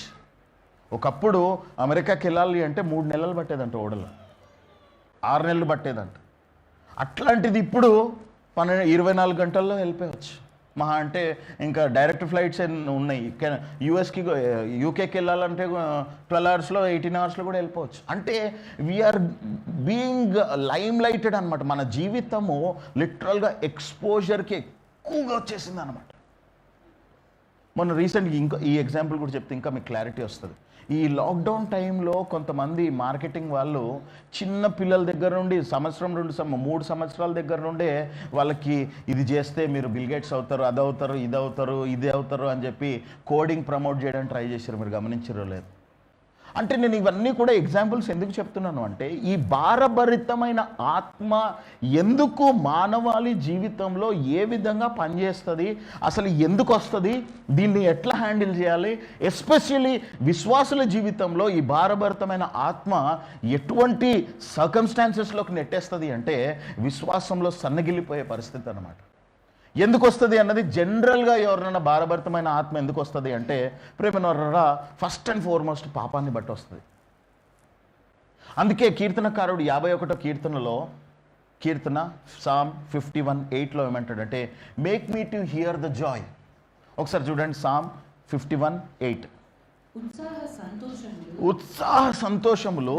ఒకప్పుడు అమెరికాకి వెళ్ళాలి అంటే 3 నెలలు పట్టేదంట, ఓడలో 6 నెలలు పట్టేదంట. అట్లాంటిది ఇప్పుడు 24 గంటల్లో వెళ్ళిపోవచ్చు. మహా అంటే ఇంకా డైరెక్ట్ ఫ్లైట్స్ ఉన్నాయి. యూఎస్కి యూకేకి వెళ్ళాలంటే 12 అవర్స్లో 18 అవర్స్లో కూడా వెళ్ళిపోవచ్చు. అంటే వీఆర్ బీయింగ్ లైమ్ లైటెడ్ అనమాట. మన జీవితము లిటరల్గా ఎక్స్పోజర్కి ఎక్కువగా వచ్చేసింది అనమాట. మొన్న రీసెంట్గా ఈ ఎగ్జాంపుల్ కూడా చెప్తే ఇంకా మీకు క్లారిటీ వస్తుంది. ఈ లాక్డౌన్ టైంలో కొంతమంది మార్కెటింగ్ వాళ్ళు చిన్న పిల్లల దగ్గర నుండి 3 సంవత్సరాల దగ్గర నుండే వాళ్ళకి ఇది చేస్తే మీరు బిల్ గేట్స్ అవుతారు, అది అవుతారు, ఇది అవుతారు అని చెప్పి కోడింగ్ ప్రమోట్ చేయడానికి ట్రై చేశారు. మీరు గమనించారో లేదు? అంటే నేను ఇవన్నీ కూడా ఎగ్జాంపుల్స్ ఎందుకు చెప్తున్నాను అంటే, ఈ భారభరితమైన ఆత్మ ఎందుకు మానవాళి జీవితంలో ఏ విధంగా పనిచేస్తుంది, అసలు ఎందుకు వస్తుంది, దీన్ని ఎట్లా హ్యాండిల్ చేయాలి, ఎస్పెషల్లీ విశ్వాసుల జీవితంలో ఈ భారభరితమైన ఆత్మ ఎటువంటి సర్కమ్స్టాన్సెస్లోకి నెట్టేస్తుంది అంటే విశ్వాసంలో సన్నగిల్లిపోయే పరిస్థితి అన్నమాట. ఎందుకు వస్తుంది అన్నది జనరల్గా ఎవరైనా భారభరితమైన ఆత్మ ఎందుకు వస్తుంది అంటే ప్రేమనవరా ఫస్ట్ అండ్ ఫార్మోస్ట్ పాపాన్ని బట్టి వస్తుంది. అందుకే కీర్తనకారుడు 51వ కీర్తనలో కీర్తన సామ్ 51:8 ఏమంటాడంటే make me to hear the Joy. ఒకసారి చూడండి, సామ్ 51:8. ఉత్సాహ సంతోషములు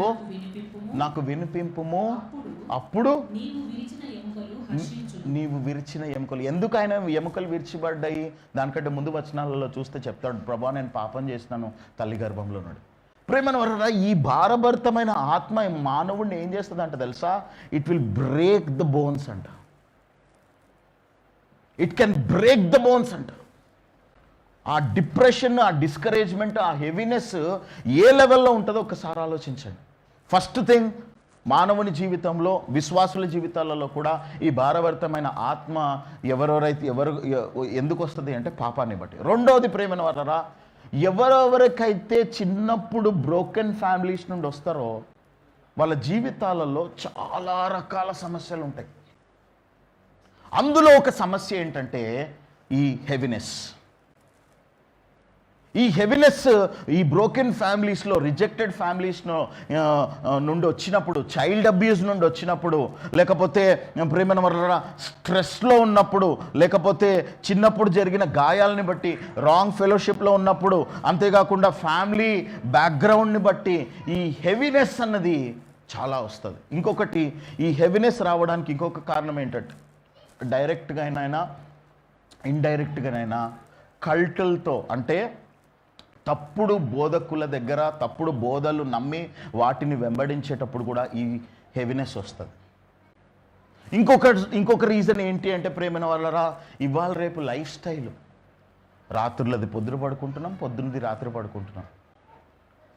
నాకు వినిపింపుము, అప్పుడు నీవు విరిచిన ఎముకలు. ఎందుకు ఆయన ఎముకలు విరిచిబడ్డాయి? దానికంటే ముందు వచనాలలో చూస్తే చెప్తాడు, ప్రభా నేను పాపం చేసినాను తల్లి గర్భంలో ఉన్నాడు. ప్రేమను వరరా ఈ భారభరితమైన ఆత్మ మానవుడిని ఏం చేస్తుంది అంట తెలుసా? It will break the bones అంట. It can break the bones అంట. ఆ డిప్రెషన్, ఆ డిస్కరేజ్మెంట్, ఆ హెవీనెస్ ఏ లెవెల్లో ఉంటుందో ఒకసారి ఆలోచించండి. ఫస్ట్ థింగ్, మానవుని జీవితంలో విశ్వాసుల జీవితాలలో కూడా ఈ భారభరితమైన ఆత్మ ఎందుకు వస్తుంది అంటే పాపాన్ని బట్టి. రెండవది ప్రేమను వరరా, ఎవరెవరికైతే చిన్నప్పుడు బ్రోకెన్ ఫ్యామిలీస్ నుండి వస్తారో వాళ్ళ జీవితాలలో చాలా రకాల సమస్యలు ఉంటాయి. అందులో ఒక సమస్య ఏంటంటే ఈ హెవీనెస్. ఈ హెవీనెస్ ఈ బ్రోకెన్ ఫ్యామిలీస్లో, రిజెక్టెడ్ ఫ్యామిలీస్లో నుండి వచ్చినప్పుడు, చైల్డ్ అబ్యూస్ నుండి వచ్చినప్పుడు, లేకపోతే ప్రేమన వల్ల స్ట్రెస్లో ఉన్నప్పుడు, లేకపోతే చిన్నప్పుడు జరిగిన గాయాలని బట్టి, రాంగ్ ఫెలోషిప్లో ఉన్నప్పుడు, అంతేకాకుండా ఫ్యామిలీ బ్యాక్గ్రౌండ్ని బట్టి ఈ హెవీనెస్ అన్నది చాలా వస్తుంది. ఇంకొకటి, ఈ హెవీనెస్ రావడానికి ఇంకొక కారణం ఏంటంటే డైరెక్ట్గా అయినా ఇండైరెక్ట్గానైనా కల్టులతో, అంటే తప్పుడు బోధకుల దగ్గర తప్పుడు బోధలు నమ్మి వాటిని వెంబడించేటప్పుడు కూడా ఈ హెవీనెస్ వస్తుంది. ఇంకొక రీజన్ ఏంటి అంటే ప్రేమైన వాళ్ళరా, ఇవాళ రేపు లైఫ్ స్టైల్. రాత్రులది పొద్దున పడుకుంటున్నాం, పొద్దున్నది రాత్రి పడుకుంటున్నాం.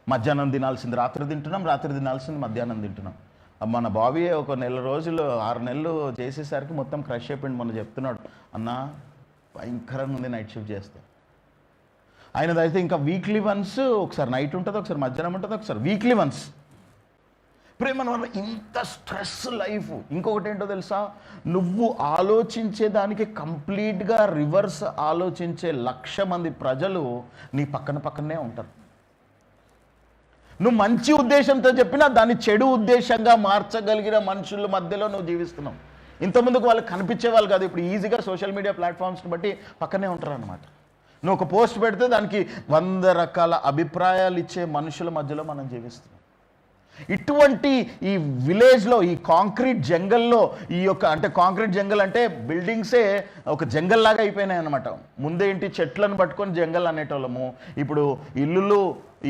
మధ్యాహ్నం తినాల్సింది రాత్రి తింటున్నాం, రాత్రి తినాల్సింది మధ్యాహ్నం తింటున్నాం. మన బాబీ ఒక 6 నెలలు చేసేసరికి మొత్తం క్రష్ అయిపోయింది. మొన్న చెప్తున్నాడు, అన్న భయంకరంగా ఉంది నైట్ షిఫ్ట్ చేస్తే. ఆయనదైతే ఇంకా వీక్లీ వన్స్, ఒకసారి నైట్ ఉంటుంది, ఒకసారి మధ్యాహ్నం ఉంటుంది, ఒకసారి వీక్లీ వన్స్. ప్రేమను వల్ల ఇంత స్ట్రెస్ లైఫ్. ఇంకొకటి ఏంటో తెలుసా, నువ్వు ఆలోచించేదానికి కంప్లీట్గా రివర్స్ ఆలోచించే 1,00,000 మంది ప్రజలు నీ పక్కనే ఉంటారు. నువ్వు మంచి ఉద్దేశంతో చెప్పినా దాన్ని చెడు ఉద్దేశంగా మార్చగలిగిన మనుషుల మధ్యలో నువ్వు జీవిస్తున్నావు. ఇంతకుముందుకు వాళ్ళు కనిపించే వాళ్ళు కాదు, ఇప్పుడు ఈజీగా సోషల్ మీడియా ప్లాట్ఫామ్స్ని బట్టి పక్కనే ఉంటారు అనమాట. నువ్వు ఒక పోస్ట్ పెడితే దానికి 100 రకాల అభిప్రాయాలు ఇచ్చే మనుషుల మధ్యలో మనం జీవిస్తున్నాం. ఇటువంటి ఈ విలేజ్లో, ఈ కాంక్రీట్ జంగల్లో, అంటే కాంక్రీట్ జంగల్ అంటే బిల్డింగ్సే ఒక జంగల్ లాగా అయిపోయినాయి అనమాట. ముందేంటి చెట్లను పట్టుకొని జంగల్ అనేటోళ్ళము, ఇప్పుడు ఇల్లులు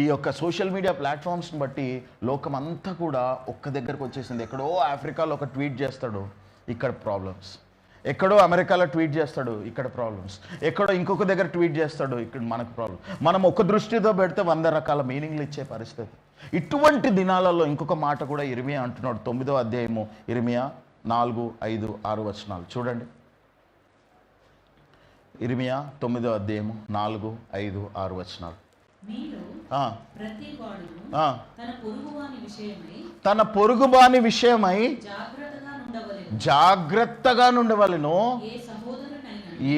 ఈ యొక్క సోషల్ మీడియా ప్లాట్ఫామ్స్ని బట్టి లోకం అంతా కూడా ఒక్క దగ్గరకు వచ్చేసింది. ఎక్కడో ఆఫ్రికాలో ఒక ట్వీట్ చేస్తాడు, ఇక్కడ ప్రాబ్లమ్స్. ఎక్కడో అమెరికాలో ట్వీట్ చేస్తాడు, ఇక్కడ ప్రాబ్లమ్స్. ఎక్కడో ఇంకొక దగ్గర ట్వీట్ చేస్తాడు, ఇక్కడ మనకు ప్రాబ్లం. మనం ఒక దృష్టితో పెడితే 100 రకాల మీనింగ్లు ఇచ్చే పరిస్థితి. ఇటువంటి దినాలలో ఇంకొక మాట కూడా ఇర్మియా అంటున్నాడు. 9వ అధ్యాయము ఇర్మియా 4, 5, 6 వచనాలు చూడండి. ఇర్మియా 9వ అధ్యాయము 4, 5, 6 వచనాలు. తన పొరుగువాని విషయమై జాగ్రత్తగా నుండవలెను.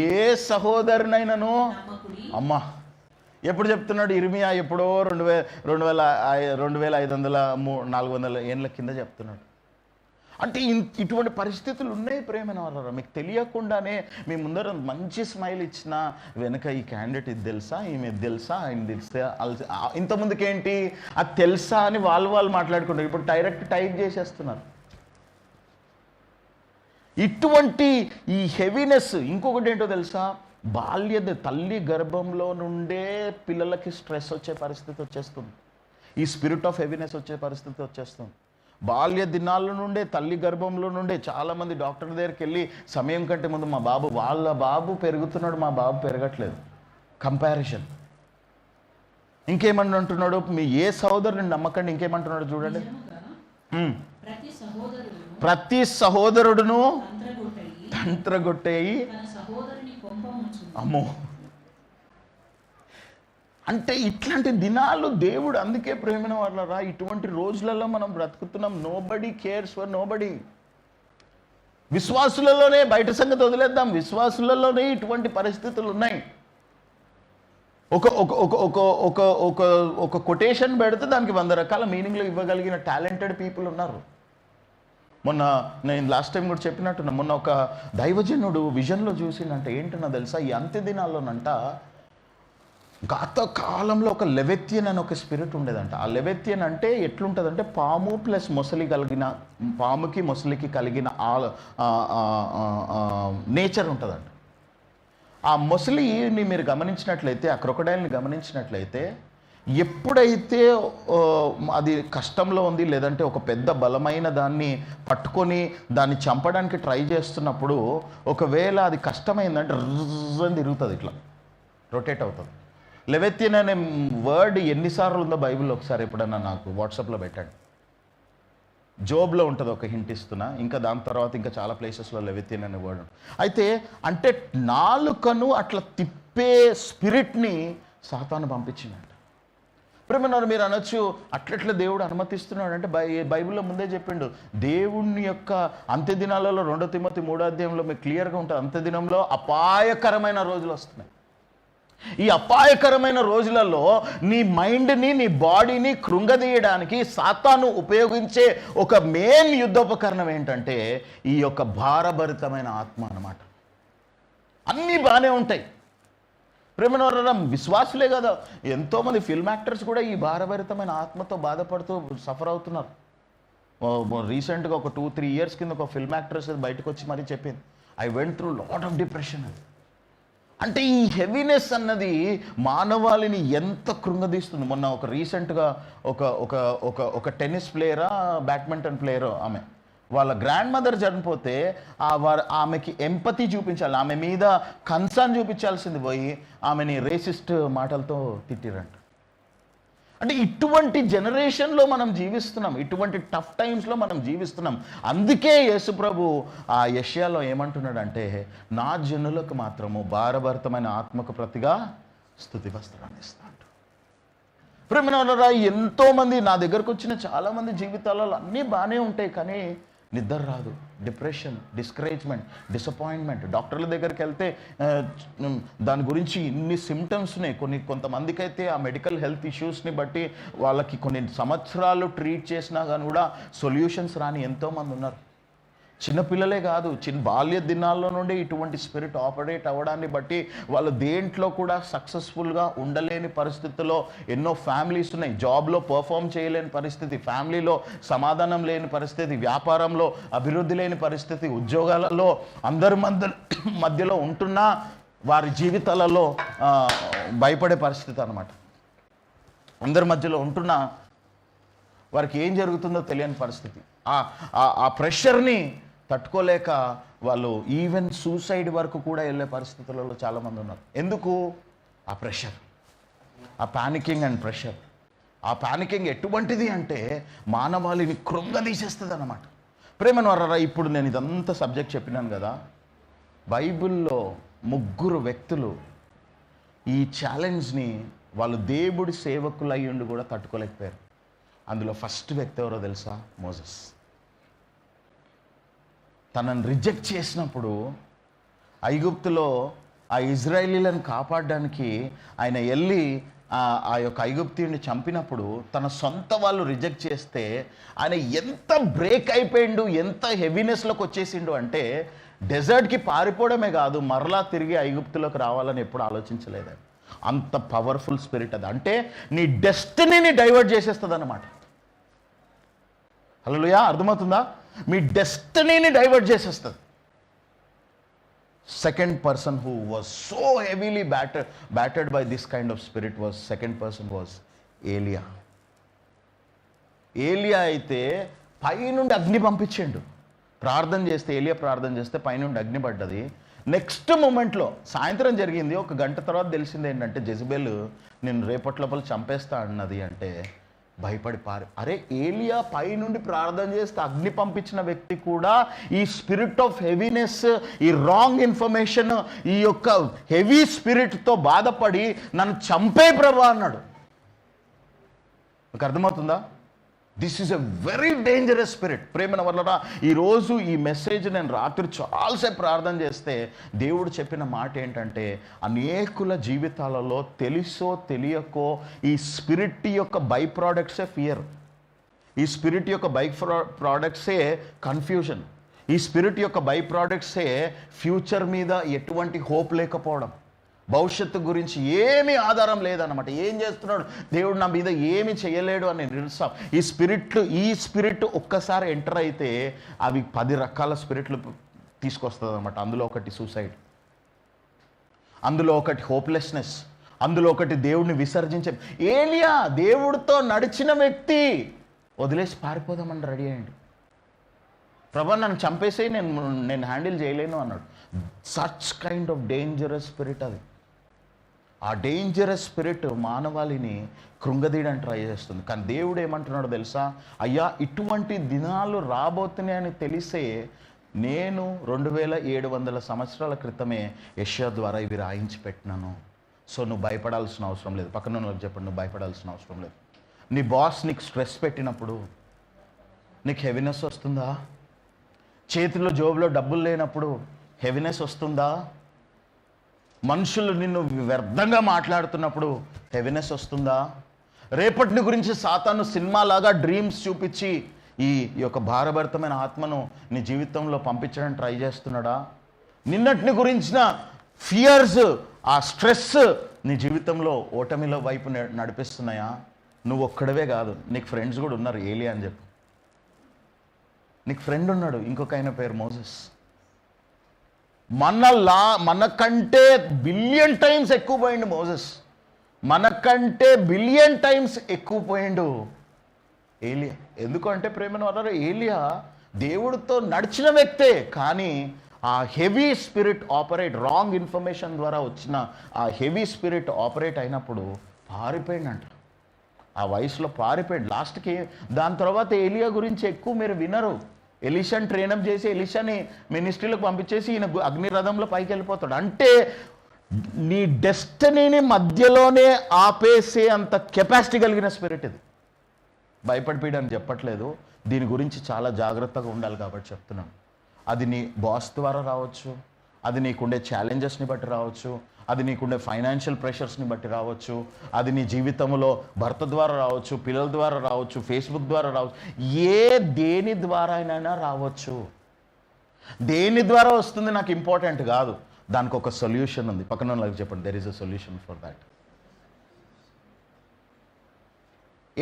ఏ సహోదరునైనను, అమ్మా ఎప్పుడు చెప్తున్నాడు ఇర్మియా? ఎప్పుడో 2500 400 ఏళ్ళ కింద చెప్తున్నాడు. అంటే ఇటువంటి పరిస్థితులు ఉన్నాయి ప్రేమైన వాళ్ళరా. మీకు తెలియకుండానే మీ ముందర మంచి స్మైల్ ఇచ్చిన వెనక ఈ క్యాండిడేట్ ఇది తెలుసా, ఈమె ఇది తెలుసా, ఆయన తెలుసా, ఇంతకుముందుకు ఏంటి అది తెలుసా అని వాళ్ళు మాట్లాడుకుంటారు. ఇప్పుడు డైరెక్ట్ టైప్ చేసేస్తున్నారు. ఇటువంటి ఈ హెవీనెస్. ఇంకొకటి ఏంటో తెలుసా, తల్లి గర్భంలో నుండే పిల్లలకి స్ట్రెస్ వచ్చే పరిస్థితి వచ్చేస్తుంది. ఈ స్పిరిట్ ఆఫ్ హెవీనెస్ వచ్చే పరిస్థితి వచ్చేస్తుంది. బాల్య దినాల నుండే, తల్లి గర్భంలో నుండే చాలామంది డాక్టర్ దగ్గరికి వెళ్ళి సమయం కంటే ముందు వాళ్ళ బాబు పెరుగుతున్నాడు, మా బాబు పెరగట్లేదు, కంపారిజన్. ఇంకేమంటున్నాడు, మీ ఏ సహోదరుని నమ్మకండి, ఇంకేమంటున్నాడు చూడండి. ప్రతి సహోదరుడును తంత్రగొట్టేయి. అమ్మో, అంటే ఇట్లాంటి దినాలు దేవుడు అందుకే ప్రేమైన వాళ్ళరా ఇటువంటి రోజులలో మనం బ్రతుకుతున్నాం. Nobody cares for nobody. విశ్వాసులలోనే, బయట సంగతి వదిలేద్దాం, విశ్వాసులలోనే ఇటువంటి పరిస్థితులు ఉన్నాయి. ఒక ఒక ఒక ఒక ఒక ఒక ఒక కొటేషన్ పెడితే దానికి 100 రకాల మీనింగ్లు ఇవ్వగలిగిన టాలెంటెడ్ పీపుల్ ఉన్నారు. మొన్న నేను లాస్ట్ టైం కూడా చెప్పినట్టున్నా, మొన్న ఒక దైవజనుడు విజన్లో చూసిందంటే ఏంటన్నా తెలుసా, ఈ అంత్య దినాల్లోనంట గత కాలంలో ఒక లెవెత్యన్ అని ఒక స్పిరిట్ ఉండేదంట. ఆ లెవెత్యన్ అంటే ఎట్లుంటుందంటే పాము ప్లస్ మొసలి కలిగిన, పాముకి మొసలికి కలిగిన నేచర్ ఉంటుందంట. ఆ మొసలిని మీరు గమనించినట్లయితే, ఆ క్రొకడైల్ని గమనించినట్లయితే, ఎప్పుడైతే అది కష్టంలో ఉంది, లేదంటే ఒక పెద్ద బలమైన దాన్ని పట్టుకొని దాన్ని చంపడానికి ట్రై చేస్తున్నప్పుడు, ఒకవేళ అది కష్టమైందంటే రుజ్ అని తిరుగుతుంది, ఇట్లా రొటేట్ అవుతుంది. లెవెత్యన్ అనే వర్డ్ ఎన్నిసార్లు ఉందో బైబిల్లో ఒకసారి ఎప్పుడన్నా నాకు వాట్సాప్లో పెట్టండి. జోబ్లో ఉంటుంది, ఒక హింట్ ఇస్తున్నా. ఇంకా దాని తర్వాత ఇంకా చాలా ప్లేసెస్లో లెవెత్యన్ అనే వర్డ్ ఉంటుంది. అయితే అంటే నాలుకను అట్లా తిప్పే స్పిరిట్ని సాతాను పంపించిందంట. ప్రేమన్నారు మీరు అనొచ్చు, అట్లట్లా దేవుడు అనుమతిస్తున్నాడు అంటే బైబిల్లో ముందే చెప్పిండు. దేవుని యొక్క అంత్య దినాలలో 2 తిమోతి 3వ అధ్యాయంలో మీకు క్లియర్గా ఉంటుంది, అంత్య దినంలో అపాయకరమైన రోజులు వస్తున్నాయి. ఈ అపాయకరమైన రోజులలో నీ మైండ్ని, నీ బాడీని కృంగదీయడానికి సాతాను ఉపయోగించే ఒక మెయిన్ యుద్ధోపకరణం ఏంటంటే ఈ యొక్క భారభరితమైన ఆత్మ అన్నమాట. అన్నీ బాగానే ఉంటాయి ప్రేమనవరం, విశ్వాసులే కదా, ఎంతోమంది ఫిల్మ్ యాక్టర్స్ కూడా ఈ భారభరితమైన ఆత్మతో బాధపడుతూ సఫర్ అవుతున్నారు. రీసెంట్గా ఒక 2-3 ఇయర్స్ కింద ఒక ఫిల్మ్ యాక్ట్రెస్ బయటకు వచ్చి మరీ చెప్పింది, I went through lot of depression అని. అంటే ఈ హెవీనెస్ అన్నది మానవాళిని ఎంత కృంగదీస్తుంది. మొన్న ఒక రీసెంట్గా ఒక ఒక ఒక ఒక టెన్నిస్ ప్లేయరా, బ్యాడ్మింటన్ ప్లేయరో, ఆమె వాళ్ళ గ్రాండ్ మదర్ చనిపోతే ఆమెకి ఎంపతి చూపించాలి, ఆమె మీద కన్సర్న్ చూపించాల్సింది పోయి ఆమెని రేసిస్ట్ మాటలతో తిట్టిరంట. అంటే ఇటువంటి జనరేషన్లో మనం జీవిస్తున్నాం, ఇటువంటి టఫ్ టైమ్స్లో మనం జీవిస్తున్నాం. అందుకే యేసుప్రభు ఆ యెషయాలో ఏమంటున్నాడంటే, నా జనులకు మాత్రము భారభరితమైన ఆత్మకు ప్రతిగా స్తుతి వస్త్రాన్ని ఇస్తాడు. ప్రేమనవరా, ఎంతోమంది నా దగ్గరకు వచ్చిన చాలామంది జీవితాలలో అన్నీ బాగానే ఉంటాయి, కానీ నిద్ర రాదు, డిప్రెషన్, డిస్కరేజ్మెంట్, డిసప్పాయింట్మెంట్. డాక్టర్ల దగ్గరికి వెళ్తే దాని గురించి ఇన్ని సిమ్టమ్స్ ఉన్నాయి. కొంతమందికి అయితే ఆ మెడికల్ హెల్త్ ఇష్యూస్ని బట్టి వాళ్ళకి కొన్ని సంవత్సరాలు ట్రీట్ చేసినా కానీ కూడా సొల్యూషన్స్ రాని ఎంతోమంది ఉన్నారు. చిన్నపిల్లలే కాదు, బాల్య దినాల్లో నుండి ఇటువంటి స్పిరిట్ ఆపరేట్ అవ్వడాన్ని బట్టి వాళ్ళు దేంట్లో కూడా సక్సెస్ఫుల్గా ఉండలేని పరిస్థితుల్లో ఎన్నో ఫ్యామిలీస్ ఉన్నాయి. జాబ్లో పర్ఫామ్ చేయలేని పరిస్థితి, ఫ్యామిలీలో సమాధానం లేని పరిస్థితి, వ్యాపారంలో అభివృద్ధి లేని పరిస్థితి, ఉద్యోగాలలో అందరి మధ్యలో ఉంటున్నా వారి జీవితాలలో భయపడే పరిస్థితి అన్నమాట. అందరి మధ్యలో ఉంటున్నా వారికి ఏం జరుగుతుందో తెలియని పరిస్థితి. ఆ ప్రెషర్ని తట్టుకోలేక వాళ్ళు ఈవెన్ సూసైడ్ వరకు కూడా వెళ్ళే పరిస్థితులలో చాలామంది ఉన్నారు. ఎందుకు? ఆ ప్రెషర్, ఆ పానికింగ్ అండ్ ప్రెషర్. ఆ పానికింగ్ ఎటువంటిది అంటే మానవాళిని కృంగదీసేస్తుంది అన్నమాట. ప్రేమనవరా, ఇప్పుడు నేను ఇదంతా సబ్జెక్ట్ చెప్పినాను కదా, బైబిల్లో 3 వ్యక్తులు ఈ ఛాలెంజ్ని వాళ్ళు దేవుడి సేవకులు అయ్యుండి కూడా తట్టుకోలేకపోయారు. అందులో ఫస్ట్ వ్యక్తి ఎవరో తెలుసా? మోసెస్. తనను రిజెక్ట్ చేసినప్పుడు ఐగుప్తులో ఆ ఇజ్రాయేలీలను కాపాడడానికి ఆయన వెళ్ళి ఆ యొక్క ఐగుప్తీయుడిని చంపినప్పుడు తన సొంత వాళ్ళు రిజెక్ట్ చేస్తే ఆయన ఎంత బ్రేక్ అయిపోయిండు, ఎంత హెవీనెస్లోకి వచ్చేసిండు అంటే డెజర్ట్కి పారిపోవడమే కాదు, మరలా తిరిగి ఐగుప్తులోకి రావాలని ఎప్పుడు ఆలోచించలేదు. అంత పవర్ఫుల్ స్పిరిట్ అది. అంటే నీ డెస్టినీని డైవర్ట్ చేసేస్తుంది అన్నమాట. హల్లెలూయా, అర్థమవుతుందా? మీ డెస్టినీని డైవర్ట్ చేసేస్తుంది. Second person who was so heavily battered by this kind of spirit was ఏలియా. ఏలియా అయితే పైనుండి అగ్ని పంపించిండు. ఏలియా ప్రార్థన చేస్తే పైనుండి అగ్ని పడ్డది. నెక్స్ట్ మూమెంట్లో సాయంత్రం జరిగింది. 1 గంట తర్వాత తెలిసింది ఏంటంటే జెజబెల్ నేను రేపటి లోపల చంపేస్తా అన్నది. అంటే భయపడి అరే ఏలియా పైనుండి ప్రార్థన చేస్తే అగ్ని పంపించిన వ్యక్తి కూడా ఈ స్పిరిట్ ఆఫ్ హెవీనెస్, ఈ రాంగ్ ఇన్ఫర్మేషన్, ఈ యొక్క హెవీ స్పిరిట్తో బాధపడి నన్ను చంపే ప్రభా అన్నాడు. మీకు అర్థమవుతుందా? This is a very dangerous spirit. ప్రేమన వల్ల ఈరోజు ఈ మెసేజ్ నేను రాత్రి చాలాసేపు ప్రార్థన చేస్తే దేవుడు చెప్పిన మాట ఏంటంటే అనేకుల జీవితాలలో తెలుసో తెలియకో ఈ స్పిరిట్ యొక్క బై ప్రోడక్ట్సే ఫియర్, ఈ స్పిరిట్ యొక్క బై ప్రోడక్ట్సే కన్ఫ్యూజన్, ఈ స్పిరిట్ యొక్క బై ప్రోడక్ట్సే ఫ్యూచర్ మీద ఎటువంటి హోప్ లేకపోవడం, భవిష్యత్తు గురించి ఏమీ ఆధారం లేదన్నమాట. ఏం చేస్తున్నాడు దేవుడు నా మీద ఏమి చేయలేడు అని నిరుత్సాహం. ఈ స్పిరిట్ ఒక్కసారి ఎంటర్ అయితే అవి 10 రకాల స్పిరిట్లు తీసుకొస్తుంది అనమాట. అందులో ఒకటి సూసైడ్, అందులో ఒకటి హోప్లెస్నెస్, అందులో ఒకటి దేవుడిని విసర్జించే. ఏలియా దేవుడితో నడిచిన వ్యక్తి వదిలేసి పారిపోదామని రెడీ అయ్యాడు. ప్రభా నన్ను చంపేసి నేను హ్యాండిల్ చేయలేను అన్నాడు. Such kind of dangerous spirit అది. ఆ డేంజరస్ స్పిరిట్ మానవాళిని కృంగదీయడానికి ట్రై చేస్తుంది. కానీ దేవుడు ఏమంటున్నాడో తెలుసా? అయ్యా ఇటువంటి దినాలు రాబోతున్నాయని తెలిసే నేను 2700 సంవత్సరాల క్రితమే యెషయా ద్వారా ఇవి రాయించి పెట్టినాను. సో నువ్వు భయపడాల్సిన అవసరం లేదు. పక్కన వాళ్ళకి చెప్పండి, నువ్వు భయపడాల్సిన అవసరం లేదు. నీ బాస్ నీకు స్ట్రెస్ పెట్టినప్పుడు నీకు హెవీనెస్ వస్తుందా? చేతిలో జోబులో డబ్బులు లేనప్పుడు హెవీనెస్ వస్తుందా? మనుషులు నిన్ను వ్యర్థంగా మాట్లాడుతున్నప్పుడు హెవీనెస్ వస్తుందా? రేపటిని గురించి సాతాను సినిమాలాగా డ్రీమ్స్ చూపించి ఈ యొక్క భారభరితమైన ఆత్మను నీ జీవితంలో పంపించడానికి ట్రై చేస్తున్నాడా? నిన్నటిని గురించిన ఫియర్స్, ఆ స్ట్రెస్ నీ జీవితంలో ఓటమిలో వైపు నడిపిస్తున్నాయా? నువ్వు ఒక్కడవే కాదు, నీకు ఫ్రెండ్స్ కూడా ఉన్నారు. ఏలియా అని చెప్పు. నీకు ఫ్రెండ్ ఉన్నాడు, ఇంకొక ఆయన పేరు మోసెస్. మనకంటే బిలియన్ టైమ్స్ ఎక్కువ పోయిండు మోసెస్, మనకంటే బిలియన్ టైమ్స్ ఎక్కువ పోయిండు ఏలియా. ఎందుకంటే ప్రేమను అన్నారు, ఏలియా దేవుడితో నడిచిన వ్యక్తే, కానీ ఆ heavy spirit operate, wrong information ద్వారా వచ్చిన ఆ హెవీ స్పిరిట్ ఆపరేట్ అయినప్పుడు పారిపోయిందంట. ఆ వయసులో పారిపోయాడు. లాస్ట్కి దాని తర్వాత ఏలియా గురించి ఎక్కువ మీరు వినరు. ఎలీషాని ట్రైనప్ చేసి ఎలీషాని మినిస్ట్రీలోకి పంపించేసి ఈయన అగ్నిరథంలో పైకి వెళ్ళిపోతాడు. అంటే నీ డెస్టినీని మధ్యలోనే ఆపేసే అంత కెపాసిటీ కలిగిన స్పిరిట్ ఇది. భయపడిపోయాడని చెప్పట్లేదు, దీని గురించి చాలా జాగ్రత్తగా ఉండాలి కాబట్టి చెప్తున్నాను. అది నీ బాస్ ద్వారా రావచ్చు, అది నీకుండే ఛాలెంజెస్ని బట్టి రావచ్చు, అది నీకుండే ఫైనాన్షియల్ ప్రెషర్స్ని బట్టి రావచ్చు, అది నీ జీవితంలో భర్త ద్వారా రావచ్చు, పిల్లల ద్వారా రావచ్చు, ఫేస్బుక్ ద్వారా రావచ్చు, దేని ద్వారా అయినా రావచ్చు. దేని ద్వారా వస్తుంది నాకు ఇంపార్టెంట్ కాదు, దానికి ఒక సొల్యూషన్ ఉంది. పక్కన వాళ్ళకి చెప్పండి, there is a solution for that.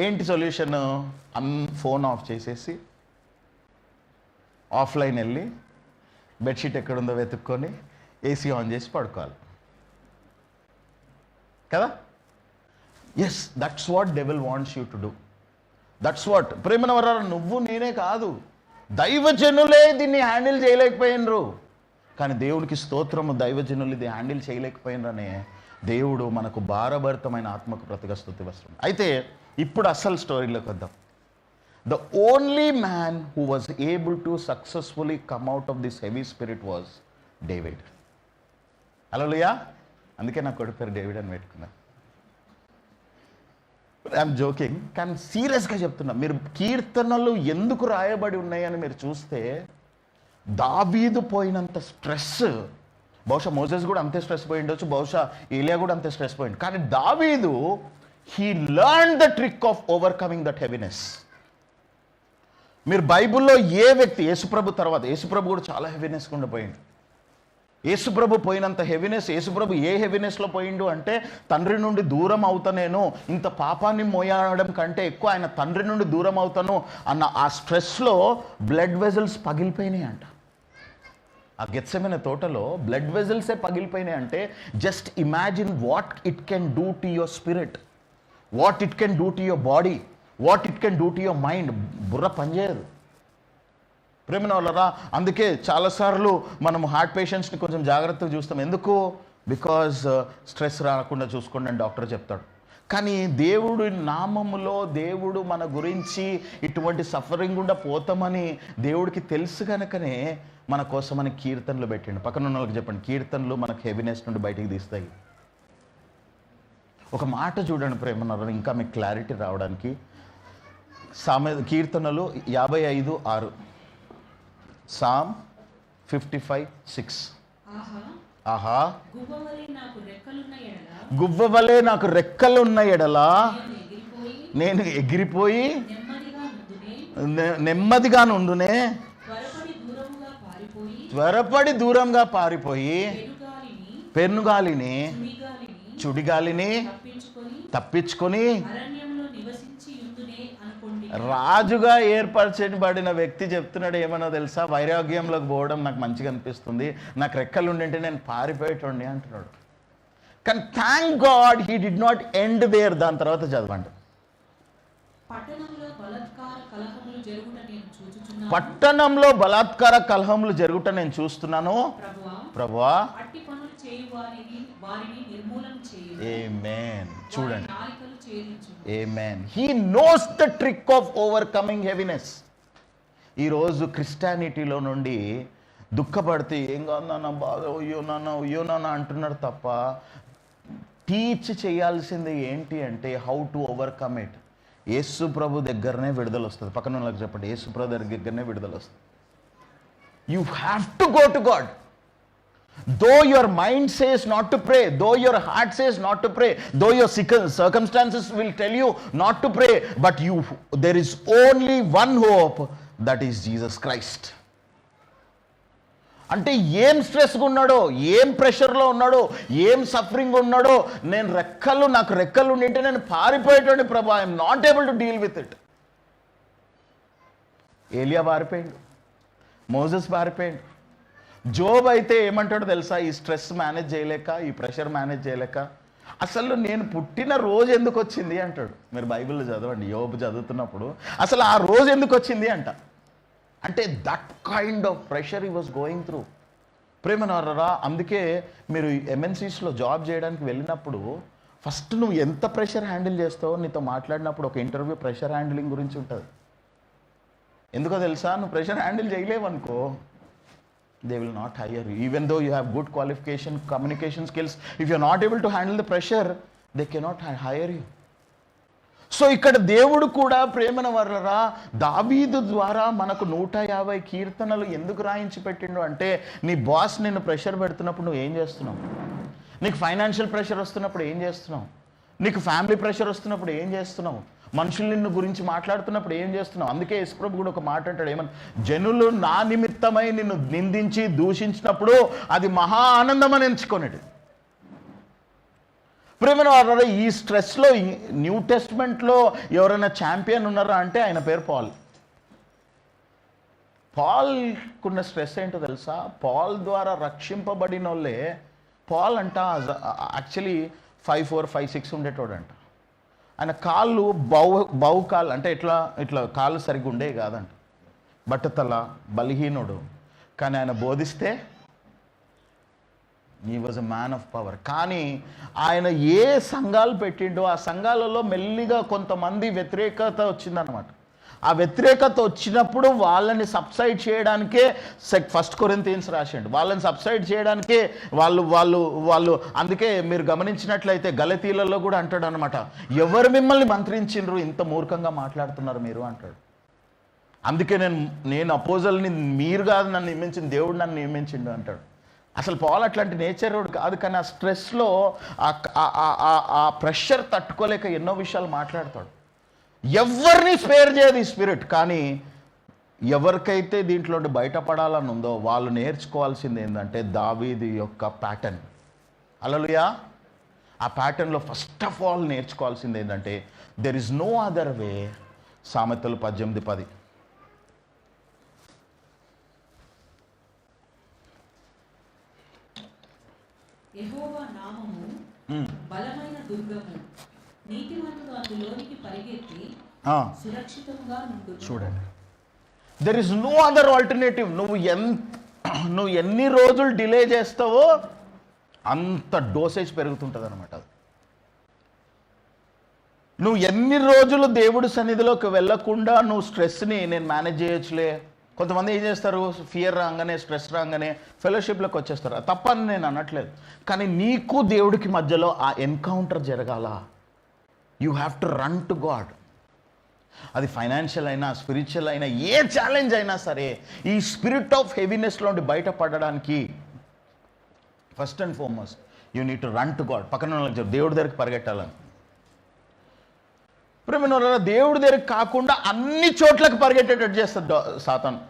ఏంటి సొల్యూషన్? ఫోన్ ఆఫ్ చేసేసి ఆఫ్లైన్ వెళ్ళి బెడ్షీట్ ఎక్కడుందో వెతుక్కొని ఏసీ ఆన్ చేసి పడుకోవాలి కదా? Yes, that's what devil wants you to do. That's what. ప్రేమన వరారా, నువ్వు నేనే కాదు, దైవజనులే దీన్ని హ్యాండిల్ చేయలేకపోయినరు. కానీ దేవుడికి స్తోత్రము, దైవజనులు ఇది హ్యాండిల్ చేయలేకపోయినరనే దేవుడు మనకు భారభరితమైన ఆత్మకు ప్రతిగా స్తుతి వస్తుంది. అయితే ఇప్పుడు అసలు స్టోరీలోకి వద్దాం. The only man who was able to successfully come out of this heavy spirit was David. Hallelujah. అందుకే నా కొడుకు పేరు డేవిడ్ అని పెట్టుకున్నా. ఐఎమ్ జోకింగ్, కానీ సీరియస్గా చెప్తున్నా. మీరు కీర్తనలు ఎందుకు రాయబడి ఉన్నాయని మీరు చూస్తే, దావీదు పోయినంత స్ట్రెస్, బహుశా మోసెస్ కూడా అంతే స్ట్రెస్ పోయి ఉండొచ్చు, బహుశా ఏలియా కూడా అంతే స్ట్రెస్ పోయింది. కానీ దావీదు he learn the trick of overcoming that heaviness. మీరు బైబిల్లో ఏ వ్యక్తి, యేసుప్రభు తర్వాత, యేసుప్రభు కూడా చాలా హెవీనెస్ గుండా పోయిండు. యేసుప్రభు పోయినంత హెవీనెస్, యేసుప్రభు ఏ హెవీనెస్లో పోయిండు అంటే, తండ్రి నుండి దూరం అవుతానేను, ఇంత పాపాన్ని మోయడం కంటే ఎక్కువ ఆయన తండ్రి నుండి దూరం అవుతాను అన్న ఆ స్ట్రెస్లో బ్లడ్ వెజల్స్ పగిలిపోయినాయి అంట. ఆ గెత్సెమనే తోటలో బ్లడ్ వెజల్సే పగిలిపోయినాయి అంటే, just imagine what it can do to your spirit, what it can do to your body, what it can do to your mind. బుర్ర పనిచేయదు ప్రేమ వాళ్ళరా. అందుకే చాలాసార్లు మనం హార్ట్ పేషెంట్స్ని కొంచెం జాగ్రత్తగా చూస్తాం. ఎందుకు? బికాజ్ స్ట్రెస్ రాకుండా చూసుకోండి అని డాక్టర్ చెప్తాడు. కానీ దేవుడి నామములో దేవుడు మన గురించి ఇటువంటి సఫరింగ్ గుండా పోతామని దేవుడికి తెలుసు కనుకనే మన కోసమని కీర్తనలు పెట్టిండు. పక్కన ఉన్న వాళ్ళకి చెప్పండి, కీర్తనలు మనకు హెవీనెస్ నుండి బయటికి తీస్తాయి. ఒక మాట చూడండి ప్రేమన్నారు, ఇంకా మీకు క్లారిటీ రావడానికి. కీర్తనలు 55:6, సామ్ 55:6. ఆహా, గువ్వవలె నాకు రెక్కలున్న ఎడల గువ్వవలే నాకు రెక్కలున్న ఎడల నేను ఎగిరిపోయి నేను ఎగిరిపోయి నెమ్మదిగా నుండునే, నెమ్మదిగా నుండునే, త్వరపడి దూరముగా పారిపోయి పారిపోయి పెనుగాలిని చుడిగాలిని తప్పించుకొని అరణ్యంలో నివసించి యుందునే అనుకోండి. రాజుగా ఏర్పరచబడిన వ్యక్తి చెప్తున్నాడు ఏమన్నా తెలుసా? వైరాగ్యంలోకి పోవడం నాకు మంచిగా అనిపిస్తుంది, నాకు రెక్కలు ఉండింటే నేను పారిపోయేటోండి అంటున్నాడు. కానీ thank God he did not end there. దాని తర్వాత చదవండి. పట్టణంలో బలాత్కార కలహములు జరుగుట నేను చూచుచున్నాను. పట్టణంలో బలాత్కార కలహములు జరుగుట నేను చూస్తున్నాను ప్రభువా. అట్టి పనులు చేయు వారిని నిర్మూలన చేయు. ఆమేన్. చూడండి, నాలికలు ఛేదించు. Amen. He knows the trick of overcoming heaviness. ఈరోజు క్రిస్టియానిటీలో నుండి దుఃఖపడితే ఏం కాదు నాన్న, బాగా అయ్యో నాన్న అంటున్నారు తప్ప టీచ్ చేయాల్సింది ఏంటి అంటే హౌ టు ఓవర్కమ్ ఇట్. యేసు ప్రభు దగ్గరనే విడుదల వస్తుంది. పక్కన వాళ్ళకి చెప్పండి, యేసు ప్రభు దగ్గరనే విడుదల వస్తుంది. You have to go to God. Though your mind says not to pray, though your heart says not to pray, though your circumstances will tell you not to pray, but there is only one hope, that is Jesus Christ. అంటే ఏం స్ట్రెస్గా ఉన్నాడో, ఏం ప్రెషర్లో ఉన్నాడో, ఏం suffering ఉన్నాడో, నాకు రెక్కలు ఉండింటే నేను పారిపోయేటోని ప్రభు. I'm not able to deal with it. ఏలియా పారిపోయాడు, మోజెస్ పారిపోయాడు. జోబ్ అయితే ఏమంటాడో తెలుసా? ఈ స్ట్రెస్ మేనేజ్ చేయలేక, ఈ ప్రెషర్ మేనేజ్ చేయలేక, అసలు నేను పుట్టిన రోజు ఎందుకు వచ్చింది అంటాడు. మీరు బైబిల్లో చదవండి, యోబు చదువుతున్నప్పుడు అసలు ఆ రోజు ఎందుకు వచ్చింది అంట. అంటే that kind of pressure he was going through. ప్రేమనారా, అందుకే మీరు ఎంఎన్సీస్లో జాబ్ చేయడానికి వెళ్ళినప్పుడు ఫస్ట్ నువ్వు ఎంత ప్రెషర్ హ్యాండిల్ చేస్తావో నీతో మాట్లాడినప్పుడు ఒక ఇంటర్వ్యూ ప్రెషర్ హ్యాండిలింగ్ గురించి ఉంటుంది. ఎందుకో తెలుసా? నువ్వు ప్రెషర్ హ్యాండిల్ చేయలేవనుకో, they will not hire you. Even though you have good qualification, communication skills, if you are not able to handle the pressure, they cannot hire you. So ఇక్కడ దేవుడు కూడా ప్రేమన వర్లరా దావీదు ద్వారా మనకు 150 కీర్తనలు ఎందుకు రాయించి పెట్టిండు అంటే, నీ బాస్ నిన్ను ప్రెషర్ పెడుతున్నప్పుడు నువ్వు ఏం చేస్తున్నావు? నీకు ఫైనాన్షియల్ ప్రెషర్ వస్తున్నప్పుడు ఏం చేస్తున్నావు? నీకు ఫ్యామిలీ ప్రెషర్ వస్తున్నప్పుడు ఏం చేస్తున్నావు? మనుషులు నిన్ను గురించి మాట్లాడుతున్నప్పుడు ఏం చేస్తున్నావు? అందుకే యేసుప్రభు కూడా ఒక మాట అంటాడు, ఏమని? జనులు నా నిమిత్తమై నిన్ను నిందించి దూషించినప్పుడు అది మహా ఆనందం అని ఎంచుకోనేది. ప్రేమను వారు ఈ స్ట్రెస్లో న్యూ టెస్ట్మెంట్లో ఎవరైనా ఛాంపియన్ ఉన్నారా అంటే ఆయన పేరు పాల్. పాల్కున్న స్ట్రెస్ ఏంటో తెలుసా? పాల్ ద్వారా రక్షింపబడిన వాళ్ళే. పాల్ అంట యాక్చువల్లీ 5'4", 5'6" ఉండేటోడంట. ఆయన కాళ్ళు బౌ కాళ్ళు అంటే ఇట్లా కాళ్ళు సరిగ్గా ఉండేవి కాదంట. బట్టతల, బలహీనుడు. కానీ ఆయన బోధిస్తే he was a man of power. కానీ ఆయన ఏ సంఘాలు పెట్టిండో ఆ సంఘాలలో మెల్లిగా కొంతమంది వ్యతిరేకత వచ్చిందనమాట. ఆ వ్యతిరేకత వచ్చినప్పుడు వాళ్ళని సబ్సైడ్ చేయడానికే 1 కొరింథీయన్స్ రాసిండు. వాళ్ళని సబ్సైడ్ చేయడానికే వాళ్ళు అందుకే మీరు గమనించినట్లయితే గలతీలలో కూడా అంటాడు అనమాట, ఎవరు మిమ్మల్ని మంత్రించిండ్రు, ఇంత మూర్ఖంగా మాట్లాడుతున్నారు మీరు అంటాడు. అందుకే నేను అపోజల్ని మీరు కాదు నన్ను నియమించింది, దేవుడు నన్ను నియమించిండు అంటాడు. అసలు పౌలు అట్లాంటి నేచర్ కాదు, కానీ ఆ స్ట్రెస్లో ఆ ప్రెషర్ తట్టుకోలేక ఎన్నో విషయాలు మాట్లాడతాడు. ఎవరిని స్పేర్ చేయదు ఈ స్పిరిట్. కానీ ఎవరికైతే దీంట్లో బయటపడాలని ఉందో వాళ్ళు నేర్చుకోవాల్సింది ఏంటంటే దావీదు యొక్క ప్యాటర్న్. హల్లెలూయా. ఆ ప్యాటర్న్లో ఫస్ట్ ఆఫ్ ఆల్ నేర్చుకోవాల్సింది ఏంటంటే there is no other way. సామెతలు 18:10. యెహోవా నామము బలమైన దుర్గము, నీతిమంతుడు అందులోనికి పరిగెత్తి సురక్షితంగా నుండును. చూడండి, there is no other alternative. నువ్వు ఎన్ని రోజులు డిలే చేస్తావో అంత డోసేజ్ పెరుగుతుంటుంది అనమాట. నువ్వు ఎన్ని రోజులు దేవుడి సన్నిధిలోకి వెళ్ళకుండా నువ్వు స్ట్రెస్ని నేను మేనేజ్ చేయొచ్చులే. కొంతమంది ఏం చేస్తారు, ఫియర్ రాగానే స్ట్రెస్ రాగానే ఫెలోషిప్లోకి వచ్చేస్తారు. అది తప్పని నేను అనట్లేదు, కానీ నీకు దేవుడికి మధ్యలో ఆ ఎన్కౌంటర్ జరగాల. You have to run to God. అది ఫైనాన్షియల్ అయినా స్పిరిచువల్ అయినా ఏ ఛాలెంజ్ అయినా సరే, ఈ స్పిరిట్ ఆఫ్ హెవీనెస్లో ఉండి బయటపడడానికి first and foremost you need to run to God. పక్కన వాళ్ళకి చెప్పు, దేవుడి దగ్గరికి పరిగెట్టాలని. ప్రేమనులారా, దేవుడి దగ్గరికి కాకుండా అన్ని చోట్లకు పరిగెట్టేటట్టు చేస్తుంది సాతాను.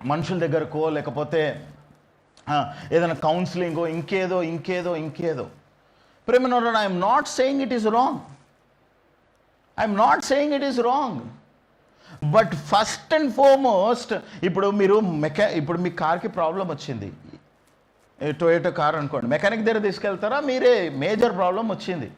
మనుషుల దగ్గరకో, లేకపోతే ఏదైనా కౌన్సిలింగో, ఇంకేదో. ప్రేమనులారా, I'm not saying it is wrong. But first and foremost, ఇప్పుడు మీ కార్కి ప్రాబ్లం వచ్చింది, టొయోటో కార్ అనుకోండి, మెకానిక్ దగ్గర తీసుకెళ్తారా? మీరే మేజర్ ప్రాబ్లం వచ్చింది,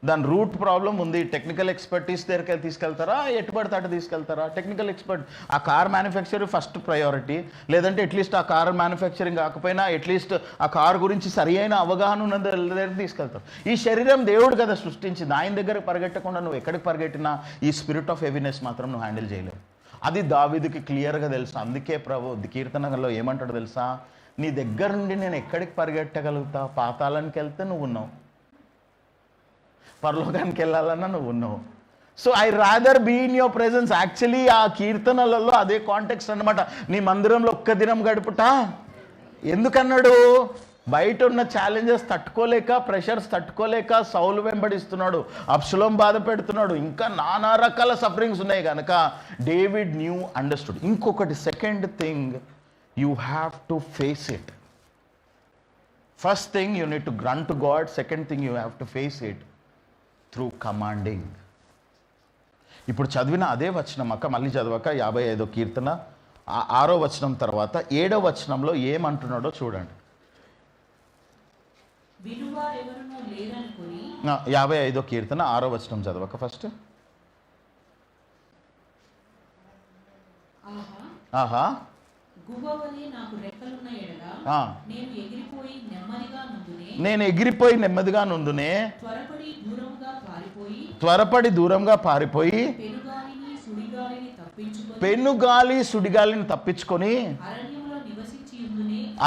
దాని రూట్ ప్రాబ్లం ఉంది, టెక్నికల్ ఎక్స్పర్టీస్ దగ్గరికి తీసుకెళ్తారా? ఎటుపడితే అటు తీసుకెళ్తారా? టెక్నికల్ ఎక్స్పర్ట్, ఆ కార్ మ్యానుఫ్యాక్చర్ ఫస్ట్ ప్రయారిటీ. లేదంటే అట్లీస్ట్ ఆ కార్ మ్యానుఫ్యాక్చరింగ్ కాకపోయినా అట్లీస్ట్ ఆ కార్ గురించి సరి అయిన అవగాహన ఉన్న దగ్గరికి తీసుకెళ్తారు. ఈ శరీరం దేవుడు కదా సృష్టించింది, ఆయన దగ్గర పరిగెట్టకుండా నువ్వు ఎక్కడికి పరిగెట్టినా ఈ స్పిరిట్ ఆఫ్ హెవీనెస్ మాత్రం నువ్వు హ్యాండిల్ చేయలేవు. అది దావీదుకి క్లియర్గా తెలుసు. అందుకే ప్రభు కీర్తనలో ఏమంటాడు తెలుసా? నీ దగ్గర నుండి నేను ఎక్కడికి పరిగెట్టగలుగుతా? పాతాళానికి వెళ్తే నువ్వు ఉన్నావు, పరలోకానికి వెళ్ళాలన్నా నువ్వు ఉన్నావు. So I rather be in your presence. Actually ఆ కీర్తనలలో అదే కాంటెక్స్ట్ అనమాట. నీ మందిరంలో ఒక్క దినం గడుపుట ఎందుకన్నాడు? బయట ఉన్న ఛాలెంజెస్ తట్టుకోలేక, ప్రెషర్స్ తట్టుకోలేక సౌలు వెంబడిస్తున్నాడు, అబ్షలోం బాధ పెడుతున్నాడు, ఇంకా నానా రకాల సఫరింగ్స్ ఉన్నాయి కనుక డేవిడ్ న్యూ అండర్స్టూడ్. ఇంకొకటి, second thing, you have to face it. First thing, you need to run to God. Second thing, you have to face it through commanding. ఇప్పుడు చదివిన అదే వచనం అక్క మళ్ళీ చదవక 55వ కీర్తన 6వ వచనం తర్వాత 7వ వచనంలో ఏమంటున్నాడో చూడండి. 55వ కీర్తన 6వ వచనం చదవక ఫస్ట్. ఆహా, నేను ఎగిరిపోయి నెమ్మదిగా నుందునే, త్వరపడి దూరంగా పారిపోయి, పెనుగాలి సుడిగాలిని తప్పించుకొని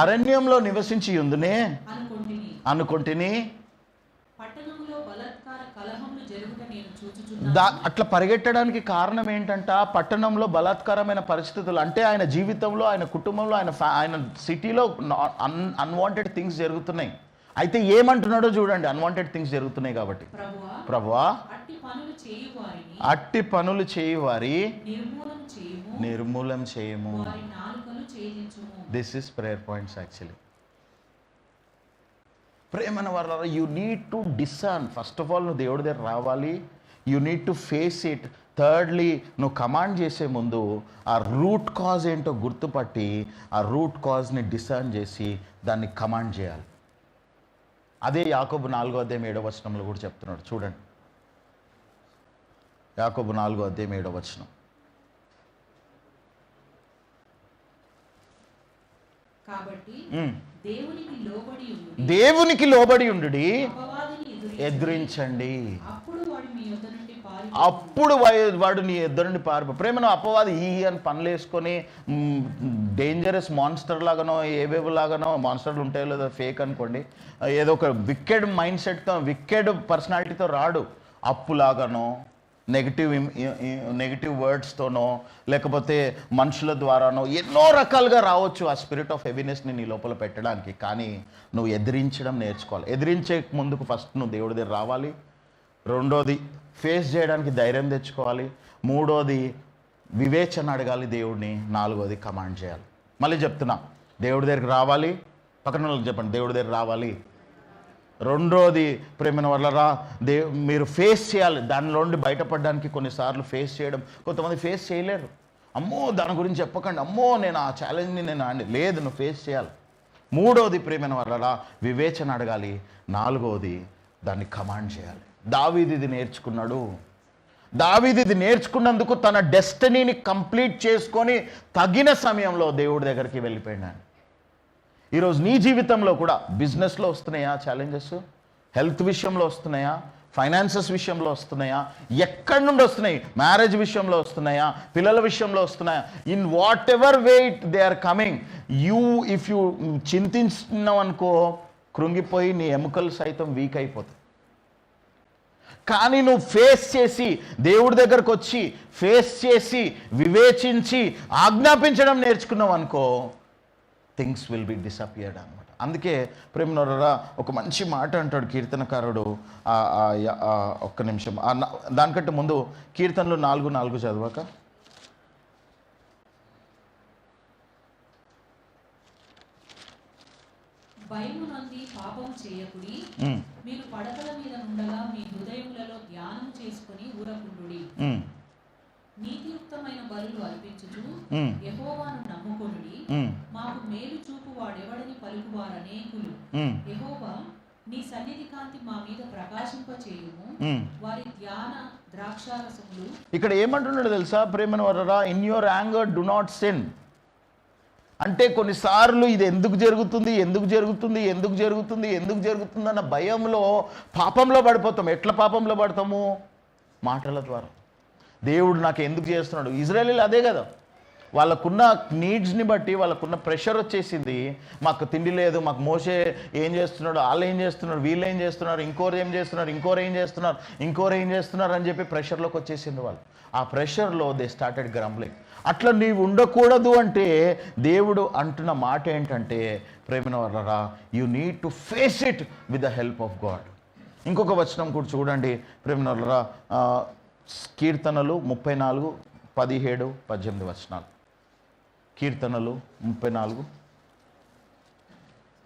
అరణ్యంలో నివసించి యుందునే అనుకొంటిని. అట్లా పరిగెట్టడానికి కారణం ఏంటంట? పట్టణంలో బలాత్కారమైన పరిస్థితులు, అంటే ఆయన జీవితంలో, ఆయన కుటుంబంలో, ఆయన సిటీలో అన్వాంటెడ్ థింగ్స్ జరుగుతున్నాయి. అయితే ఏమంటున్నాడో చూడండి, అన్వాంటెడ్ థింగ్స్ జరుగుతున్నాయి కాబట్టి, ప్రభువా అట్టి పనులు చేయువారి నిర్మూలం చేయము. This is prayer points actually. ప్రేమన వల్ల you need to discern. First of all నువ్వు దేవుడి దగ్గర రావాలి, you need to face it. Thirdly, నువ్వు కమాండ్ చేసే ముందు ఆ రూట్ కాజ్ ఏంటో గుర్తుపట్టి ఆ రూట్ కాజ్ని డిసర్న్ చేసి దాన్ని కమాండ్ చేయాలి. అదే యాకోబు 4వ అధ్యాయం 7వ వచనంలో కూడా చెప్తున్నాడు చూడండి. యాకోబు 4వ అధ్యాయం 7వ వచనం. కాబట్టి దేవునికి లోబడి ఉండుడి, ఎదిరించండి, అప్పుడు వాడు నీ ఎదురు నుండి పారిపో. ప్రేమను అపవాది అని పనులు వేసుకొని డేంజరస్ మాన్స్టర్ లాగానో, ఏవేవో లాగానో, మాన్స్టర్లు ఉంటాయో లేదో ఫేక్ అనుకోండి, ఏదో ఒక విక్కెడ్ మైండ్ సెట్తో, విక్కెడ్ పర్సనాలిటీతో రాడు. అప్పులాగానో, నెగిటివ్ వర్డ్స్తోనో లేకపోతే మనుషుల ద్వారానో ఎన్నో రకాలుగా రావచ్చు ఆ స్పిరిట్ ఆఫ్ హెవీనెస్ని నీ లోపల పెట్టడానికి. కానీ నువ్వు ఎదిరించడం నేర్చుకోవాలి. ఎదిరించే ముందుకు ఫస్ట్ నువ్వు దేవుడి దగ్గర రావాలి. రెండోది ఫేస్ చేయడానికి ధైర్యం తెచ్చుకోవాలి. మూడోది వివేచన అడగాలి దేవుడిని. నాలుగోది కమాండ్ చేయాలి. మళ్ళీ చెప్తున్నా, దేవుడి దగ్గరికి రావాలి. పక్కన వాళ్ళకి చెప్పండి, దేవుడి దగ్గర రావాలి. రెండోది ప్రేమైన వాళ్ళరా, మీరు ఫేస్ చేయాలి. దానిలో నుండి బయటపడడానికి కొన్నిసార్లు ఫేస్ చేయడం, కొంతమంది ఫేస్ చేయలేరు. అమ్మో దాని గురించి చెప్పకండి, అమ్మో నేను ఆ ఛాలెంజ్ని నేను లేదు, నువ్వు ఫేస్ చేయాలి. మూడోది ప్రేమైన వాళ్ళరా వివేచన అడగాలి. నాలుగోది దాన్ని కమాండ్ చేయాలి. దావీదు ఇది నేర్చుకున్నాడు. దావీదు ఇది నేర్చుకున్నందుకు తన డెస్టినీని కంప్లీట్ చేసుకొని తగిన సమయంలో దేవుడి దగ్గరికి వెళ్ళిపోయినాడు. ఈరోజు నీ జీవితంలో కూడా బిజినెస్లో వస్తున్నాయా ఛాలెంజెస్, హెల్త్ విషయంలో వస్తున్నాయా, ఫైనాన్సెస్ విషయంలో వస్తున్నాయా, ఎక్కడి నుండి వస్తున్నాయి, మ్యారేజ్ విషయంలో వస్తున్నాయా, పిల్లల విషయంలో వస్తున్నాయా, in whatever way they are coming, if you చింతిస్తున్నావు అనుకో, కృంగిపోయి నీ ఎముకలు సైతం వీక్ అయిపోతాయి. కానీ నువ్వు ఫేస్ చేసి దేవుడి దగ్గరకు వచ్చి ఫేస్ చేసి వివేచించి ఆజ్ఞాపించడం నేర్చుకున్నావు అనుకో, థింగ్స్ విల్ బి డిసపియర్డ్ అనమాట. అందుకే ప్రేమనోరా ఒక మంచి మాట అంటాడు కీర్తనకారుడు. ఒక్క నిమిషం, దానికంటే ముందు కీర్తనలు 4:4 చదవక. భయము నుండి పాపం చేయకుడి, మీరు పడకల మీద ఉండగా మీ హృదయములలో ధ్యానం చేసుకుని ఊరకుండుడి. నీతియుక్తమైన బలులు అర్పించుచు యెహోవాను నమ్ముకొనుడి. మాకు మేలు చూపు వాడెవడని పలుకువారు అనేకులు. యెహోవా నీ సన్నిధి కాంతి మా మీద ప్రకాశింపచేయుము. వారి ధ్యాన ద్రాక్షారసములు. ఇక్కడ ఏమంటున్నాడు తెలుసా ప్రేమను Varra, in your anger do not sin. అంటే కొన్నిసార్లు ఇది ఎందుకు జరుగుతుంది అన్న భయంలో పాపంలో పడిపోతాం. ఎట్లా పాపంలో పడతాము? మాటల ద్వారా. దేవుడు నాకు ఎందుకు చేస్తున్నాడు? ఇజ్రాయేలీలు అదే కదా, వాళ్ళకున్న నీడ్స్ని బట్టి వాళ్ళకున్న ప్రెషర్ వచ్చేసింది. మాకు తిండి లేదు, మాకు మోసే ఏం చేస్తున్నాడు, వాళ్ళు ఏం చేస్తున్నారు, వీళ్ళు ఏం చేస్తున్నారు, ఇంకోరు ఏం చేస్తున్నారు అని చెప్పి ప్రెషర్లోకి వచ్చేసింది వాళ్ళు. ఆ ప్రెషర్లో దే స్టార్టెడ్ గ్రంబ్లింగ్. అట్లా నీవు ఉండకూడదు అంటే దేవుడు అంటున్న మాట ఏంటంటే, ప్రేమైన వాళ్ళరా, you need to face it with the help of God. ఇంకొక వచనం కూడా చూడండి ప్రేమైన వాళ్ళరా, కీర్తనలు 34, 17, 18 వచనాలు. కీర్తనలు 34,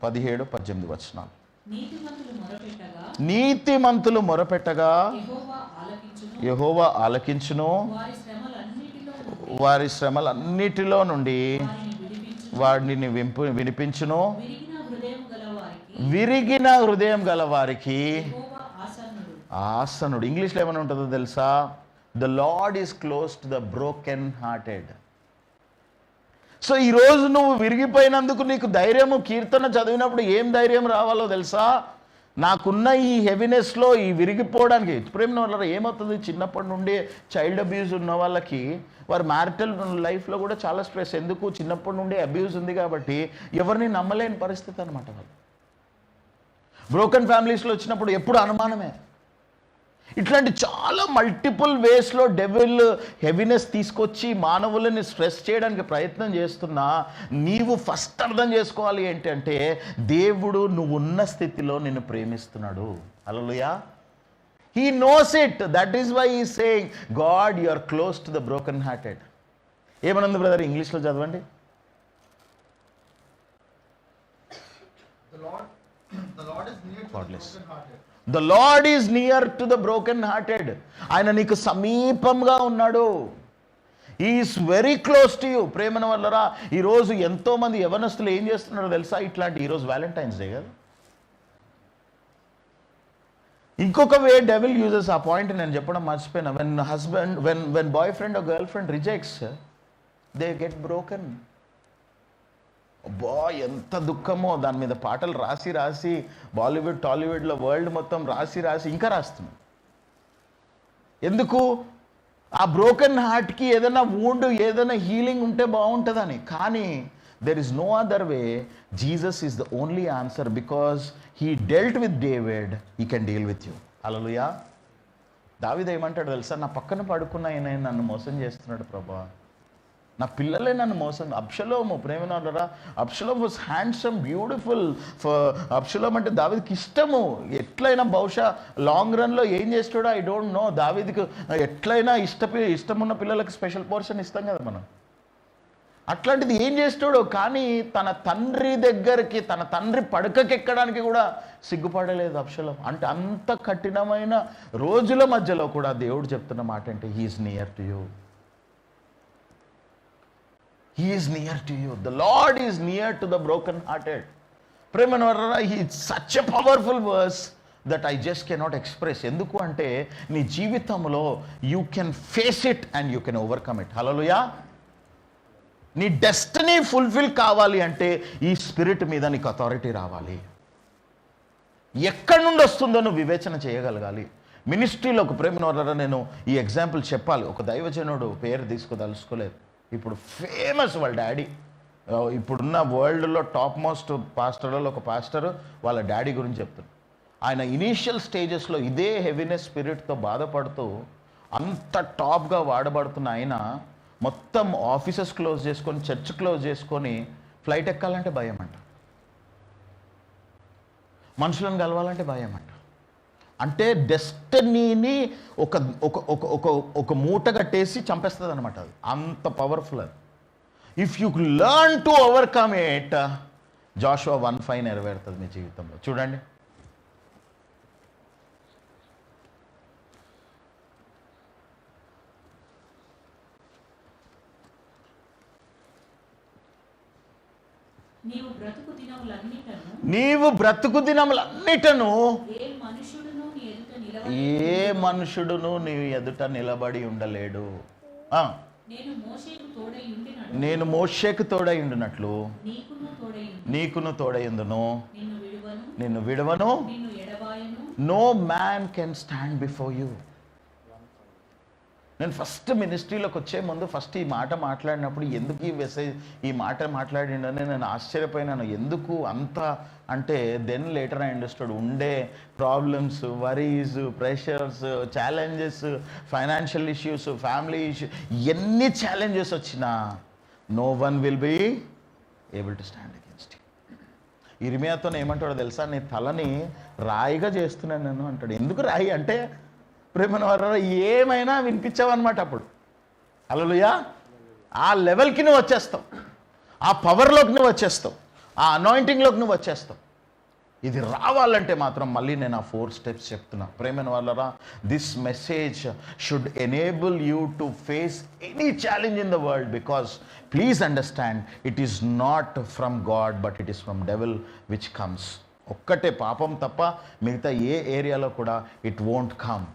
17, 18 వచనాలు. నీతిమంతులు మొరపెట్టగా యెహోవా ఆలకించును, వారి శ్రమలన్నిటిలో నుండి వాడిని వినిపించును. విరిగిన హృదయం గల వారికి ఆసనుడు. ఇంగ్లీష్లో ఏమైనా ఉంటుందో తెలుసా? The lord is close to the broken hearted. So ఈరోజు నువ్వు విరిగిపోయినందుకు నీకు ధైర్యము, కీర్తన చదివినప్పుడు ఏం ధైర్యం రావాలో తెలుసా? నాకున్న ఈ హెవీనెస్లో, ఈ విరిగిపోవడానికి ప్రేమ వల్ల ఏమవుతుంది, చిన్నప్పటి నుండి చైల్డ్ అబ్యూస్ ఉన్న వాళ్ళకి వారి మ్యారిటల్ లైఫ్లో కూడా చాలా స్ట్రెస్. ఎందుకు? చిన్నప్పటి నుండి అబ్యూస్ ఉంది కాబట్టి ఎవరిని నమ్మలేని పరిస్థితి అనమాట. వాళ్ళు బ్రోకెన్ ఫ్యామిలీస్లో వచ్చినప్పుడు ఎప్పుడు అనుమానమే. ఇట్లాంటి చాలా మల్టిపుల్ వేస్లో డెవిల్ హెవీనెస్ తీసుకొచ్చి మానవులని స్ట్రెస్ చేయడానికి ప్రయత్నం చేస్తున్నా, నీవు ఫస్ట్ అర్థం చేసుకోవాలి ఏంటంటే, దేవుడు నువ్వు ఉన్న స్థితిలో నిన్ను ప్రేమిస్తున్నాడు. Hallelujah. He knows it. That is why he saying, God you are close to the broken hearted. ఏమనుంది బ్రదర్? ఇంగ్లీష్లో చదవండి. The Lord is near to the broken hearted. ఆయన నీకు సమీపంగా ఉన్నాడు. He is very close to you. ప్రేమన వల్లరా, ఈరోజు ఎంతోమంది యవనస్తులు ఏం చేస్తున్నారో తెలుసా? ఇట్లాంటి ఈరోజు వ్యాలంటైన్స్ డే కదా, ఇంకొక వే డెవిల్ యూజెస్. ఆ పాయింట్ నేను చెప్పడం మర్చిపోయినా. When boy friend or girl friend rejects, they get broken. అబ్బా ఎంత దుఃఖమో. దాని మీద పాటలు రాసి బాలీవుడ్ టాలీవుడ్లో వరల్డ్ మొత్తం రాసి ఇంకా రాస్తున్నాం. ఎందుకు? ఆ బ్రోకెన్ హార్ట్కి ఏదైనా వూండ్, ఏదైనా హీలింగ్ ఉంటే బాగుంటుందని. కానీ there is no other way. Jesus is the only answer. Because he dealt with David, he can deal with you. Hallelujah. దావీదు ఏమంటాడు తెలుసా, నా పక్కన పడుకున్న ఆయన నన్ను మోసం చేస్తున్నాడు ప్రభా, నా పిల్లలే నన్ను మోసం. అబ్షలోము ప్రేమనారా, అబ్షలోమ్ వాజ్ హ్యాండ్సమ్, బ్యూటిఫుల్. అబ్షలోమ్ అంటే దావీదుకి ఇష్టము. ఎట్లయినా బహుశా లాంగ్ రన్లో ఏం చేస్తాడో ఐ డోంట్ నో. దావీదుకి ఎట్లయినా ఇష్టమున్న పిల్లలకి స్పెషల్ పోర్షన్ ఇస్తాం కదా మనం. అట్లాంటిది ఏం చేస్తాడో, కానీ తన తండ్రి దగ్గరికి, తన తండ్రి పడకకి ఎక్కడానికి కూడా సిగ్గుపడలేదు అబ్షలోమ్. అంటే అంత కఠినమైన రోజుల మధ్యలో కూడా దేవుడు చెప్తున్న మాట అంటే he is near to you. He is near to you. The Lord is near to the broken-hearted. Premanvarara, it's such a powerful verse that I just cannot express. ఎందుకు అంటే నీ జీవితంలో you can face it and you can overcome it. హల్లెలూయా. నీ destiny fulfil కావాలి అంటే ఈ spirit మీద నీకు అథారిటీ రావాలి. ఎక్కడి నుండి వస్తుందో నువ్వు వివేచన చేయగలగాలి. మినిస్ట్రీలో ఒక ప్రేమనవర్రా, నేను ఈ ఎగ్జాంపుల్ చెప్పాలి. ఒక దైవజనుడు, పేరు తీసుకోదలుచుకోలేదు, ఇప్పుడు ఫేమస్, వాళ్ళ డాడీ, ఇప్పుడున్న వరల్డ్లో టాప్ మోస్ట్ పాస్టర్లలో ఒక పాస్టర్ వాళ్ళ డాడీ గురించి చెప్తారు. ఆయన ఇనీషియల్ స్టేజెస్లో ఇదే హెవీనెస్ స్పిరిట్తో బాధపడుతూ అంత టాప్గా వాడబడుతున్న ఆయన మొత్తం ఆఫీసెస్ క్లోజ్ చేసుకొని, చర్చ్ క్లోజ్ చేసుకొని, ఫ్లైట్ ఎక్కాలంటే భయం అంట, మనుషులను కలవాలంటే భయం అంట. అంటే డెస్టినీని ఒక ఒక ఒక ఒక ఒక మూట కట్టేసి చంపేస్తుంది అనమాట. అది అంత పవర్ఫుల్ అది. If you learn to overcome it, Joshua 1:5 నెరవేరుతుంది మీ జీవితంలో. చూడండి, నీవు బ్రతుకు దినములన్నిటను ఏ మనుషుడును నీ ఎదుట నిలబడి ఉండలేడు. నేను మోషేకు తోడై ఉండినట్లు నీకును తోడైందును, నిన్ను విడువను, no man can stand before you. నేను ఫస్ట్ మినిస్ట్రీలోకి వచ్చే ముందు ఫస్ట్ ఈ మాట మాట్లాడినప్పుడు ఎందుకు ఈ మాట మాట్లాడిండని నేను ఆశ్చర్యపోయినాను. ఎందుకు అంత అంటే దెన్ లేటర్ ఐ అండర్స్టూడ్. ఉండే problems, worries, pressures, challenges, financial issues, family issues, ఎన్ని ఛాలెంజెస్ వచ్చినా no one will be able to stand against you. ఇర్మియాతో ఏమంటాడో తెలుసా, నీ తలని రాయిగా చేస్తున్నాను నేను అంటాడు. ఎందుకు రాయి అంటే, ప్రేమనవర్రా, ఏమైనా వినిపించావన్నమాట. అప్పుడు హల్లెలూయా, ఆ లెవెల్కి నువ్వు వచ్చేస్తావు, ఆ పవర్లోకి నువ్వు వచ్చేస్తావు, ఆ అనాయింటింగ్లోకి నువ్వు వచ్చేస్తావు. ఇది రావాలంటే మాత్రం మళ్ళీ నేను ఆ 4 steps చెప్తున్నా. ప్రేమనవర్రా, this message should enable you to face any challenge in the world, because please understand it is not from God but it is from devil which comes. ఒక్కటే పాపం తప్ప మిగతా ఏ ఏరియాలో కూడా it won't come.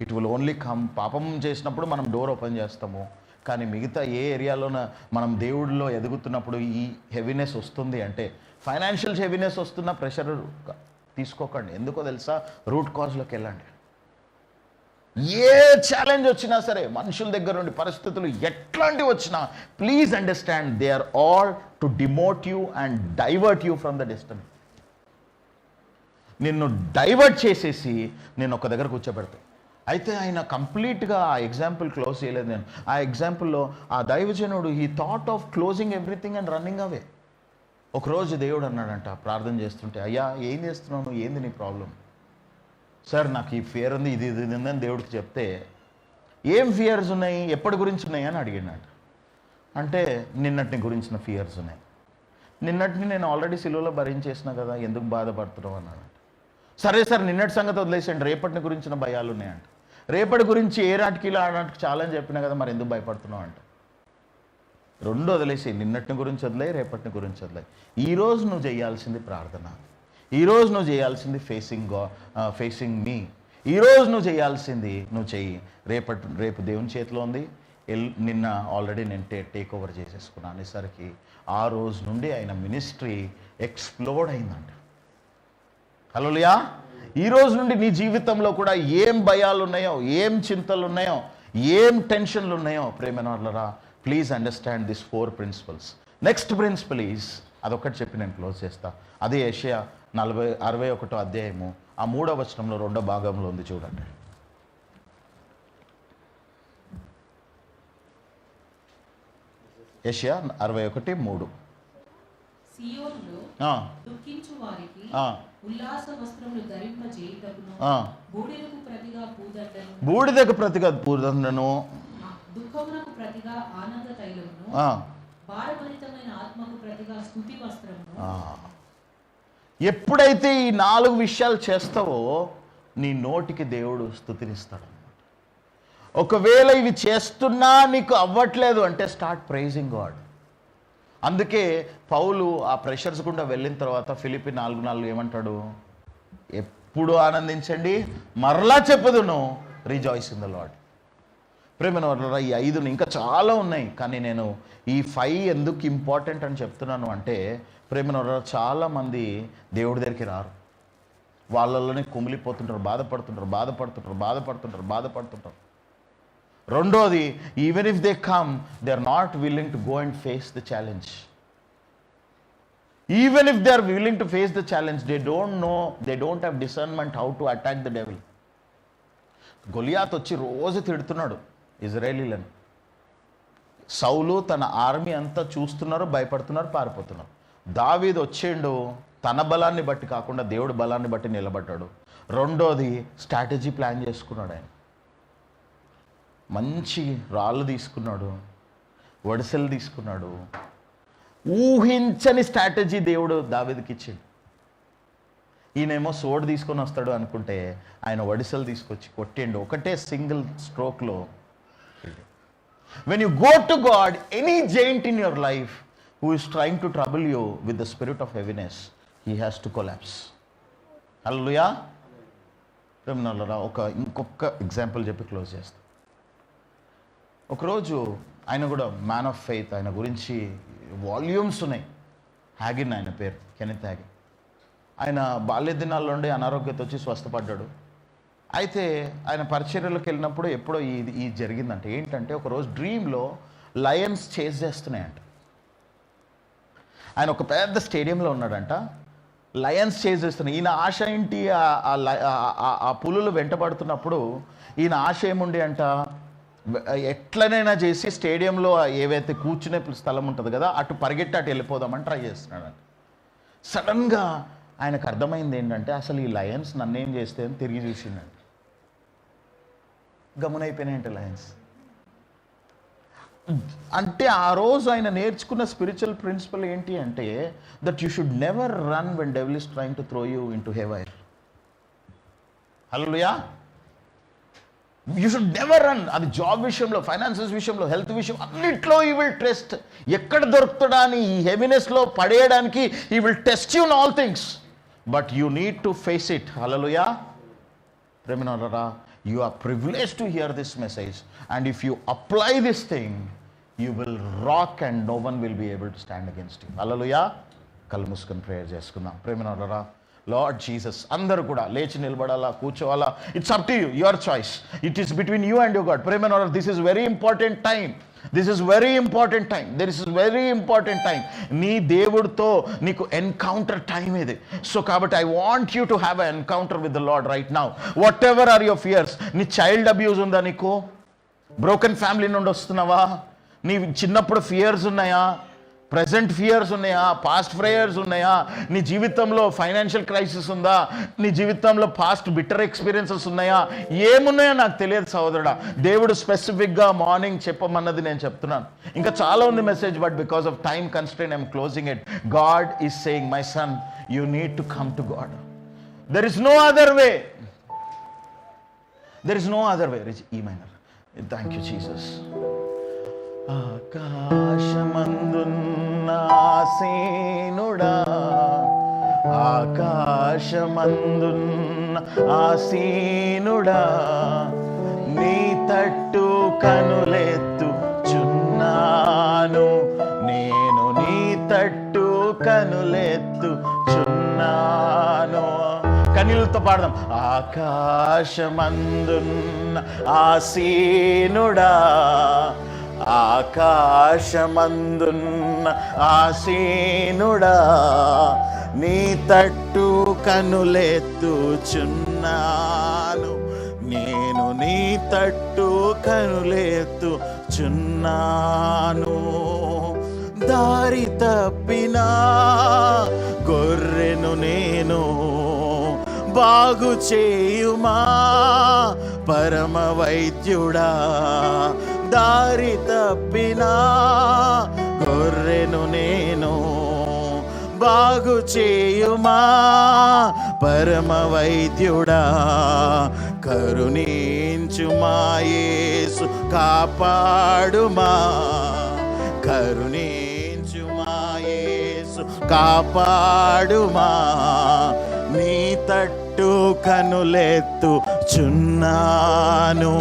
It will only come. పాపం చేసినప్పుడు మనం డోర్ ఓపెన్ చేస్తాము, కానీ మిగతా ఏ ఏరియాలోన మనం దేవుడిలో ఎదుగుతున్నప్పుడు ఈ హెవీనెస్ వస్తుంది అంటే, ఫైనాన్షియల్ హెవీనెస్ వస్తున్న ప్రెషర్ తీసుకోకండి. ఎందుకో తెలుసా, రూట్ కాజ్లోకి వెళ్ళండి. ఏ ఛాలెంజ్ వచ్చినా సరే, మనుషుల దగ్గర నుండి పరిస్థితులు ఎట్లాంటివి వచ్చినా, please understand they are all to demote you and divert you from the destiny. నిన్ను డైవర్ట్ చేసేసి నేను ఒక దగ్గర కూర్చోబెడతాను. అయితే ఆయన కంప్లీట్గా ఆ ఎగ్జాంపుల్ క్లోజ్ చేయలేదు. నేను ఆ ఎగ్జాంపుల్లో ఆ దైవజనుడు he thought of closing everything and running away. ఒకరోజు దేవుడు అన్నాడంట ప్రార్థన చేస్తుంటే, అయ్యా ఏం చేస్తున్నావు, ఏంది నీ ప్రాబ్లం? సార్ నాకు ఈ ఫియర్ ఉంది, ఇది ఉందని దేవుడికి చెప్తే, ఏం ఫియర్స్ ఉన్నాయి, ఎప్పటి గురించి ఉన్నాయి అని అడిగినాడు. అంటే నిన్నటిని గురించిన ఫియర్స్ ఉన్నాయి. నిన్నటిని నేను ఆల్రెడీ సిలువలో భరించేసిన కదా, ఎందుకు బాధపడుతున్నావు అన్నాడు. సరే సార్, నిన్నటి సంగతి వదిలేసండి, రేపటిని గురించిన భయాలు ఉన్నాయంట. రేపటి గురించి ఏ నాటికి ఇలా ఆనాటికి చాలా అని చెప్పినా కదా, మరి ఎందుకు భయపడుతున్నావు అంట. రెండు వదిలేసి, నిన్నటిని గురించి వదిలే, రేపటిని గురించి వదిలే. ఈరోజు నువ్వు చేయాల్సింది ప్రార్థన, ఈరోజు నువ్వు చేయాల్సింది ఫేసింగ్ మీ, ఈరోజు నువ్వు చేయాల్సింది నువ్వు చెయ్యి. రేపు దేవుని చేతిలో ఉంది. నిన్న ఆల్రెడీ నేను టేక్ ఓవర్ చేసేసుకున్నాను అనేసరికి ఆ రోజు నుండి ఆయన మినిస్ట్రీ ఎక్స్ప్లోర్డ్ అయిందంట. హల్లెలూయా. ఈ రోజు నుండి నీ జీవితంలో కూడా ఏం భయాలు ఉన్నాయో, ఏం చింతలు ఉన్నాయో, ఏం టెన్షన్లు ఉన్నాయో, ప్రేమనవర్లరా, please understand this 4 principles. Next principle is, అదొక్కటి చెప్పి నేను క్లోజ్ చేస్తా. అదే యెషయా 61వ అధ్యాయము ఆ 3వ వచనంలో 2వ భాగంలో ఉంది చూడండి. యెషయా 61:3. సియోనులో ఆ, దుఃఖించు వారికి ఆ, ఉల్లాస వస్త్రములు ధరింపజేయుటకును ఆ. బూడిదకు ప్రతిగా పూదండను బూడిదకు ప్రతిగా పూదండను, దుఃఖమునకు ప్రతిగా ఆనంద తైలమును ఆ, భారభరితమైన ఆత్మకు ప్రతిగా స్తుతి వస్త్రమును ఆ. ఎప్పుడైతే ఈ 4 విషయాలు చేస్తావో నీ నోటికి దేవుడు స్తుతినిస్తాడు. ఒకవేళ ఇవి చేస్తున్నా నీకు అవ్వట్లేదు అంటే స్టార్ట్ ప్రైజింగ్ గాడ్. అందుకే పౌలు ఆ ప్రెషర్స్ గుండా వెళ్ళిన తర్వాత ఫిలిప్పి 4:4 ఏమంటాడు? ఎప్పుడు ఆనందించండి, మరలా చెప్పుదును, రిజాయిస్ ఇన్ ద లార్డ్. ప్రేమైన వాళ్ళ ఈ 5 ఇంకా చాలా ఉన్నాయి, కానీ నేను ఈ 5 ఎందుకు ఇంపార్టెంట్ అని చెప్తున్నాను అంటే, ప్రేమైన వాళ్ళ చాలామంది దేవుడి దగ్గరికి రారు, వాళ్ళలోనే కుమిలిపోతుంటారు, బాధపడుతుంటారు. రెండోది, even if they come, they are not willing to go and face the challenge. Even if they are willing to face the challenge, they don't have discernment how to attack the devil. Goliath వచ్చి రోజు తిడుతున్నాడు ఇజ్రాయేలీలను. సౌలు తన army అంతా చూస్తున్నారు, భయపడుతున్నారు, పారిపోతున్నారు. దావీదు వచ్చేండు తన బలాన్ని బట్టి కాకుండా దేవుడి బలాన్ని బట్టి నిలబడ్డాడు. రెండోది, స్ట్రాటజీ ప్లాన్ చేసుకున్నాడు. ఆయన మంచి రాళ్ళు తీసుకున్నాడు, వడిసెలు తీసుకున్నాడు. ఊహించని స్ట్రాటజీ దేవుడు దావీదుకి ఇచ్చిండు. ఈయనేమో సోడ్ తీసుకొని వస్తాడు అనుకుంటే ఆయన వడిసెలు తీసుకొచ్చి కొట్టిండు ఒకటే సింగిల్ స్ట్రోక్లో. When you go to God, any giant in your life who is trying to trouble you with the spirit of heaviness, he has to collapse. Hallelujah. ప్రేమనల్లరా, ఇంకొక ఎగ్జాంపుల్ చెప్పి క్లోజ్ చేస్తాం. ఒకరోజు ఆయన కూడా మ్యాన్ ఆఫ్ ఫెయిత్, ఆయన గురించి volumes ఉన్నాయి. హ్యాగిన్ ఆయన పేరు, కెనెత్ హ్యాగిన్. ఆయన బాల్య దినాల్లో ఉండి అనారోగ్యత వచ్చి స్వస్థపడ్డాడు. అయితే ఆయన పరిచర్యలోకి వెళ్ళినప్పుడు ఎప్పుడో ఇది జరిగిందంటే ఏంటంటే, ఒకరోజు డ్రీమ్లో లయన్స్ చేజ్ చేస్తున్నాయంట. ఆయన ఒక పెద్ద స్టేడియంలో ఉన్నాడంట, లయన్స్ చేజ్ చేస్తున్నాయి. ఈయన ఆశ ఏంటి? ఆ పులులు వెంటబడుతున్నప్పుడు ఈయన ఆశ ఏముండి అంట, ఎట్లనైనా చేసి స్టేడియంలో ఏవైతే కూర్చునే స్థలం ఉంటుంది కదా, అటు పరిగెట్టి అటు వెళ్ళిపోదామని ట్రై చేస్తున్నాడంట. సడన్గా ఆయనకు అర్థమైంది ఏంటంటే, అసలు ఈ లయన్స్ నన్నేం చేస్తే అని తిరిగి చూసిందంట. గమనైపోయినాయంట లయన్స్. అంటే ఆ రోజు ఆయన నేర్చుకున్న స్పిరిచువల్ ప్రిన్సిపల్ ఏంటి అంటే, that you should never run when devil is trying to throw you into haywire. Hallelujah. You should never run. అది జాబ్ విషయంలో, ఫైనాన్సెస్ విషయంలో, హెల్త్ విషయం, అన్నిట్లో ఈ విల్ టెస్ట్. ఎక్కడ దొరుకుతాడా అని ఈ హెవీనెస్లో పడేయడానికి he will test you in all things, but you need to face it. Hallelujah. ప్రేమనరా, you are privileged to hear this message, and if you apply this thing, you will rock and no one will be able to stand against you. Hallelujah. కళ్ళు మూసుకొని prayer చేసుకుందాం. ప్రేమనరా, lord Jesus, అందరూ కూడా లేచి నిలబడాలా, కూర్చోవాలా, it's up to you, your choice. It is between you and your God. ప్రేమనరా, this is very important time. This is very important time. This is very important time. నీ దేవుడితో నీకు ఎన్కౌంటర్ టైం ఇది. సో కాబట్టి I want you to have a encounter with the Lord right now. Whatever are your fears. నీ child abuse ఉందా, నీకు broken family నుండి వస్తున్నావా, నీ చిన్నప్పుడు ఫియర్స్ ఉన్నాయా, ప్రజెంట్ ఫియర్స్ ఉన్నాయా, పాస్ట్ ఫియర్స్ ఉన్నాయా, నీ జీవితంలో ఫైనాన్షియల్ క్రైసిస్ ఉందా, నీ జీవితంలో పాస్ట్ బిటర్ ఎక్స్పీరియన్సెస్ ఉన్నాయా, ఏమున్నాయో నాకు తెలియదు సహోదరుడా. దేవుడు స్పెసిఫిక్గా మార్నింగ్ చెప్పమన్నది నేను చెప్తున్నాను. ఇంకా చాలా ఉంది message, but because of time constrain I'm closing it. God is saying, my son, you need to come to God. There is no other way. There is no other way. ఈ మైనర్. Thank you Jesus. ఆకాశమందున్న ఆసీనుడా, ఆకాశమందున్న ఆసీనుడా, నీ తట్టు కనులెత్తుచున్నాను, నేను నీ తట్టు కనులెత్తుచున్నాను. కన్నీళ్ళతో పాడదాం. ఆకాశమందున్న ఆసీనుడా, ఆకాశమందున్న ఆసీనుడా, నీ తట్టు కనులెత్తుచున్నాను, నేను నీ తట్టు కనులెత్తుచున్నాను. దారి తప్పిన గొర్రెను నేను, బాగు చేయుమా పరమ వైద్యుడా. దారి తప్పిన గొర్రెను నేను, బాగు చేయుమా పరమ వైద్యుడా. కరుణించుమా యేసు కాపాడుమా, కరుణించుమా యేసు కాపాడుమా. నీ తట్టు కనులెత్తు చున్నాను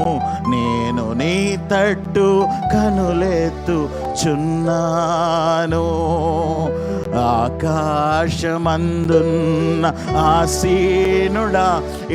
నేను, నీ తట్టు కనులెత్తు చున్నాను. ఆకాశమందున్న ఆసీనుడా.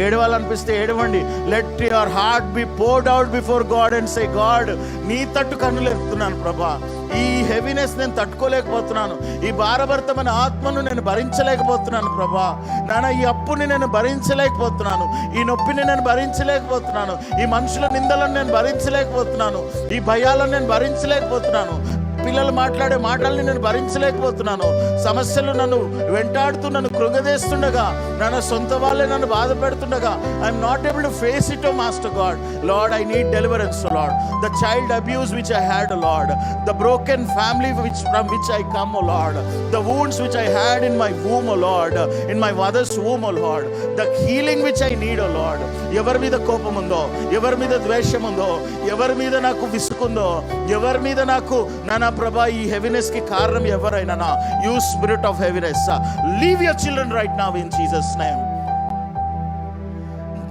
ఏడవాలనిపిస్తే ఏడవండి. Let your heart be poured out before God and say, God నీ తట్టు కన్నులెత్తున్నాను ప్రభా. ఈ హెవీనెస్ నేను తట్టుకోలేకపోతున్నాను, ఈ భారభరితమైన ఆత్మను నేను భరించలేకపోతున్నాను ప్రభా. నాన్న, ఈ అప్పుని నేను భరించలేకపోతున్నాను, ఈ నొప్పిని నేను భరించలేకపోతున్నాను, ఈ మనుషుల నిందలను నేను భరించలేకపోతున్నాను, ఈ భయాలను నేను భరించలేకపోతున్నాను, పిల్లలు మాట్లాడే మాటల్ని నేను భరించలేకపోతున్నాను. సమస్యలు నన్ను వెంటాడుతూ నన్ను కృంగదీస్తుండగా, నన్ను సొంత వాళ్ళే నన్ను బాధ పెడుతుండగా, I'm not able to face it, O master God. Lord, I need deliverance, Lord. The child abuse which I had, Lord. The broken family from which I come, O Lord. The wounds which I had in my womb, O Lord. In my mother's womb, O Lord. The healing which I need, O Lord. ఎవరి మీద కోపం ఉందో, ఎవరి మీద ద్వేషం ఉందో, ఎవరి మీద నాకు విసుకుందో, ఎవరి మీద నాకు నానా ప్రభా ఈ హెవీనెస్ కి కారణం ఎవరైనా, you spirit of heaviness, leave your children right now in Jesus name.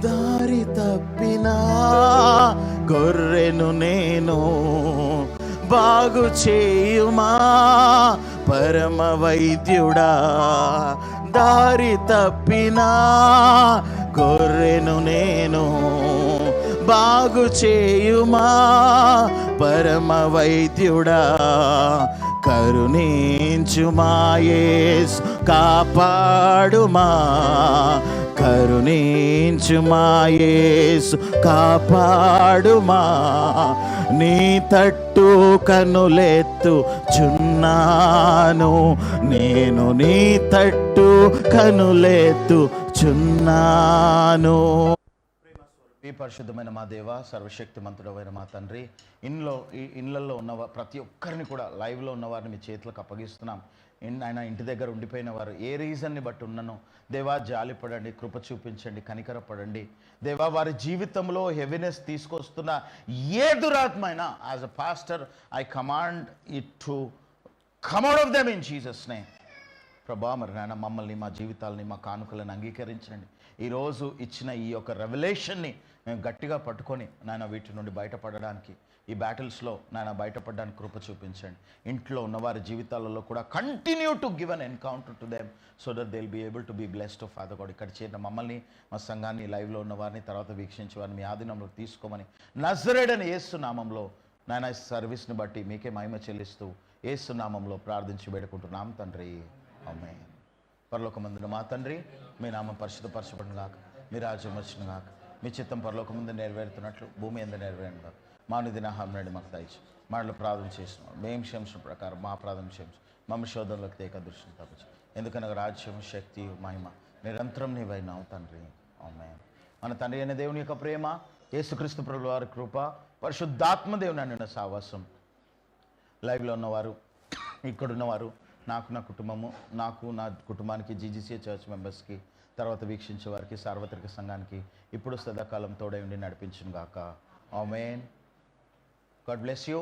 దారి తప్పిన గొర్రెను నేను, బాగు చేయుమా పరమ వైద్యుడా. దారి తప్పిన గొర్రెను నేను, బాగు చేయుమా పరమ వైద్యుడా. కరుణించుమా యేసు కాపాడుమా, కరుణించుమా యేసు కాపాడుమా. నీ తట్టు కనులెత్తు చున్నాను నేను, నీ తట్టు కనులెత్తు చున్నాను. ఈ పరిశుద్ధమైన మా దేవ, సర్వశక్తిమంతుడమైన మా తండ్రి, ఇళ్ళల్లో ఉన్న ప్రతి ఒక్కరిని కూడా లైవ్లో ఉన్నవారిని మీ చేతులకు అప్పగిస్తున్నాం. ఆయన ఇంటి దగ్గర ఉండిపోయిన వారు ఏ రీజన్ని బట్టి ఉన్నను దేవా, జాలిపడండి, కృప చూపించండి, కనికరపడండి దేవా. వారి జీవితంలో హెవీనెస్ తీసుకొస్తున్న ఏ దురాత్మ అయినా, as a pastor I command it to come out of them in Jesus name. ప్రభా, మరి నాయన మమ్మల్ని, మా జీవితాలని, మా కానుకలను అంగీకరించండి. ఈరోజు ఇచ్చిన ఈ యొక్క రెవల్యూషన్ని మేము గట్టిగా పట్టుకొని నాయన వీటి నుండి బయటపడడానికి, ఈ బ్యాటిల్స్లో నాయన బయటపడడానికి కృప చూపించండి. ఇంట్లో ఉన్నవారి జీవితాలలో కూడా continue to give an encounter to them so that they will be able to be blessed of father God. ఇక్కడ చేరిన మమ్మల్ని, మా సంఘాన్ని, లైవ్లో ఉన్నవారిని, తర్వాత వీక్షించే వారిని మీ ఆధీనంలో తీసుకోమని నజరేయుడైన యేసు నామంలో నాయన సర్వీస్ని బట్టి మీకే మహిమ చెల్లిస్తూ యేసు నామంలో ప్రార్థించి వేడుకుంటున్నాం తండ్రి, ఆమేన్. పరలోకమందున మా తండ్రి, మీ నామం పరిశుద్ధపరచబడును గాక, మీ రాజ్యం వచ్చును గాక, మీ చిత్తం పరలోకమందు నెరవేరుతున్నట్లు భూమి యందు నెరవేరును గాక. మానుదిన ఆహారం నేడు మాకు దయచేయి. మాటలు ప్రార్థన చేస్తున్నాం, మేము క్షమించిన ప్రకారం మా ప్రార్థన క్షమించు, మమ్మ శోధనలోకి తేక దృష్టిని తప్పచ్చు. ఎందుకనగా రాజ్యం, శక్తి, మహిమ నిరంతరం నీవైనావు తండ్రి, ఆమేన్. మన తండ్రి అయిన దేవుని యొక్క ప్రేమ, యేసుక్రీస్తు ప్రభుల వారి కృప, పరిశుద్ధాత్మ దేవుని అన్న సావాసం, లైవ్లో ఉన్నవారు, ఇక్కడున్నవారు, నాకు, నా కుటుంబము, నాకు, నా కుటుంబానికి, జీజీసీఏ చర్చ్ మెంబర్స్కి, తర్వాత వీక్షించే వారికి, సార్వత్రిక సంఘానికి ఇప్పుడు సదాకాలం తోడై ఉండి నడిపించును గాక, ఆమేన్. God bless you.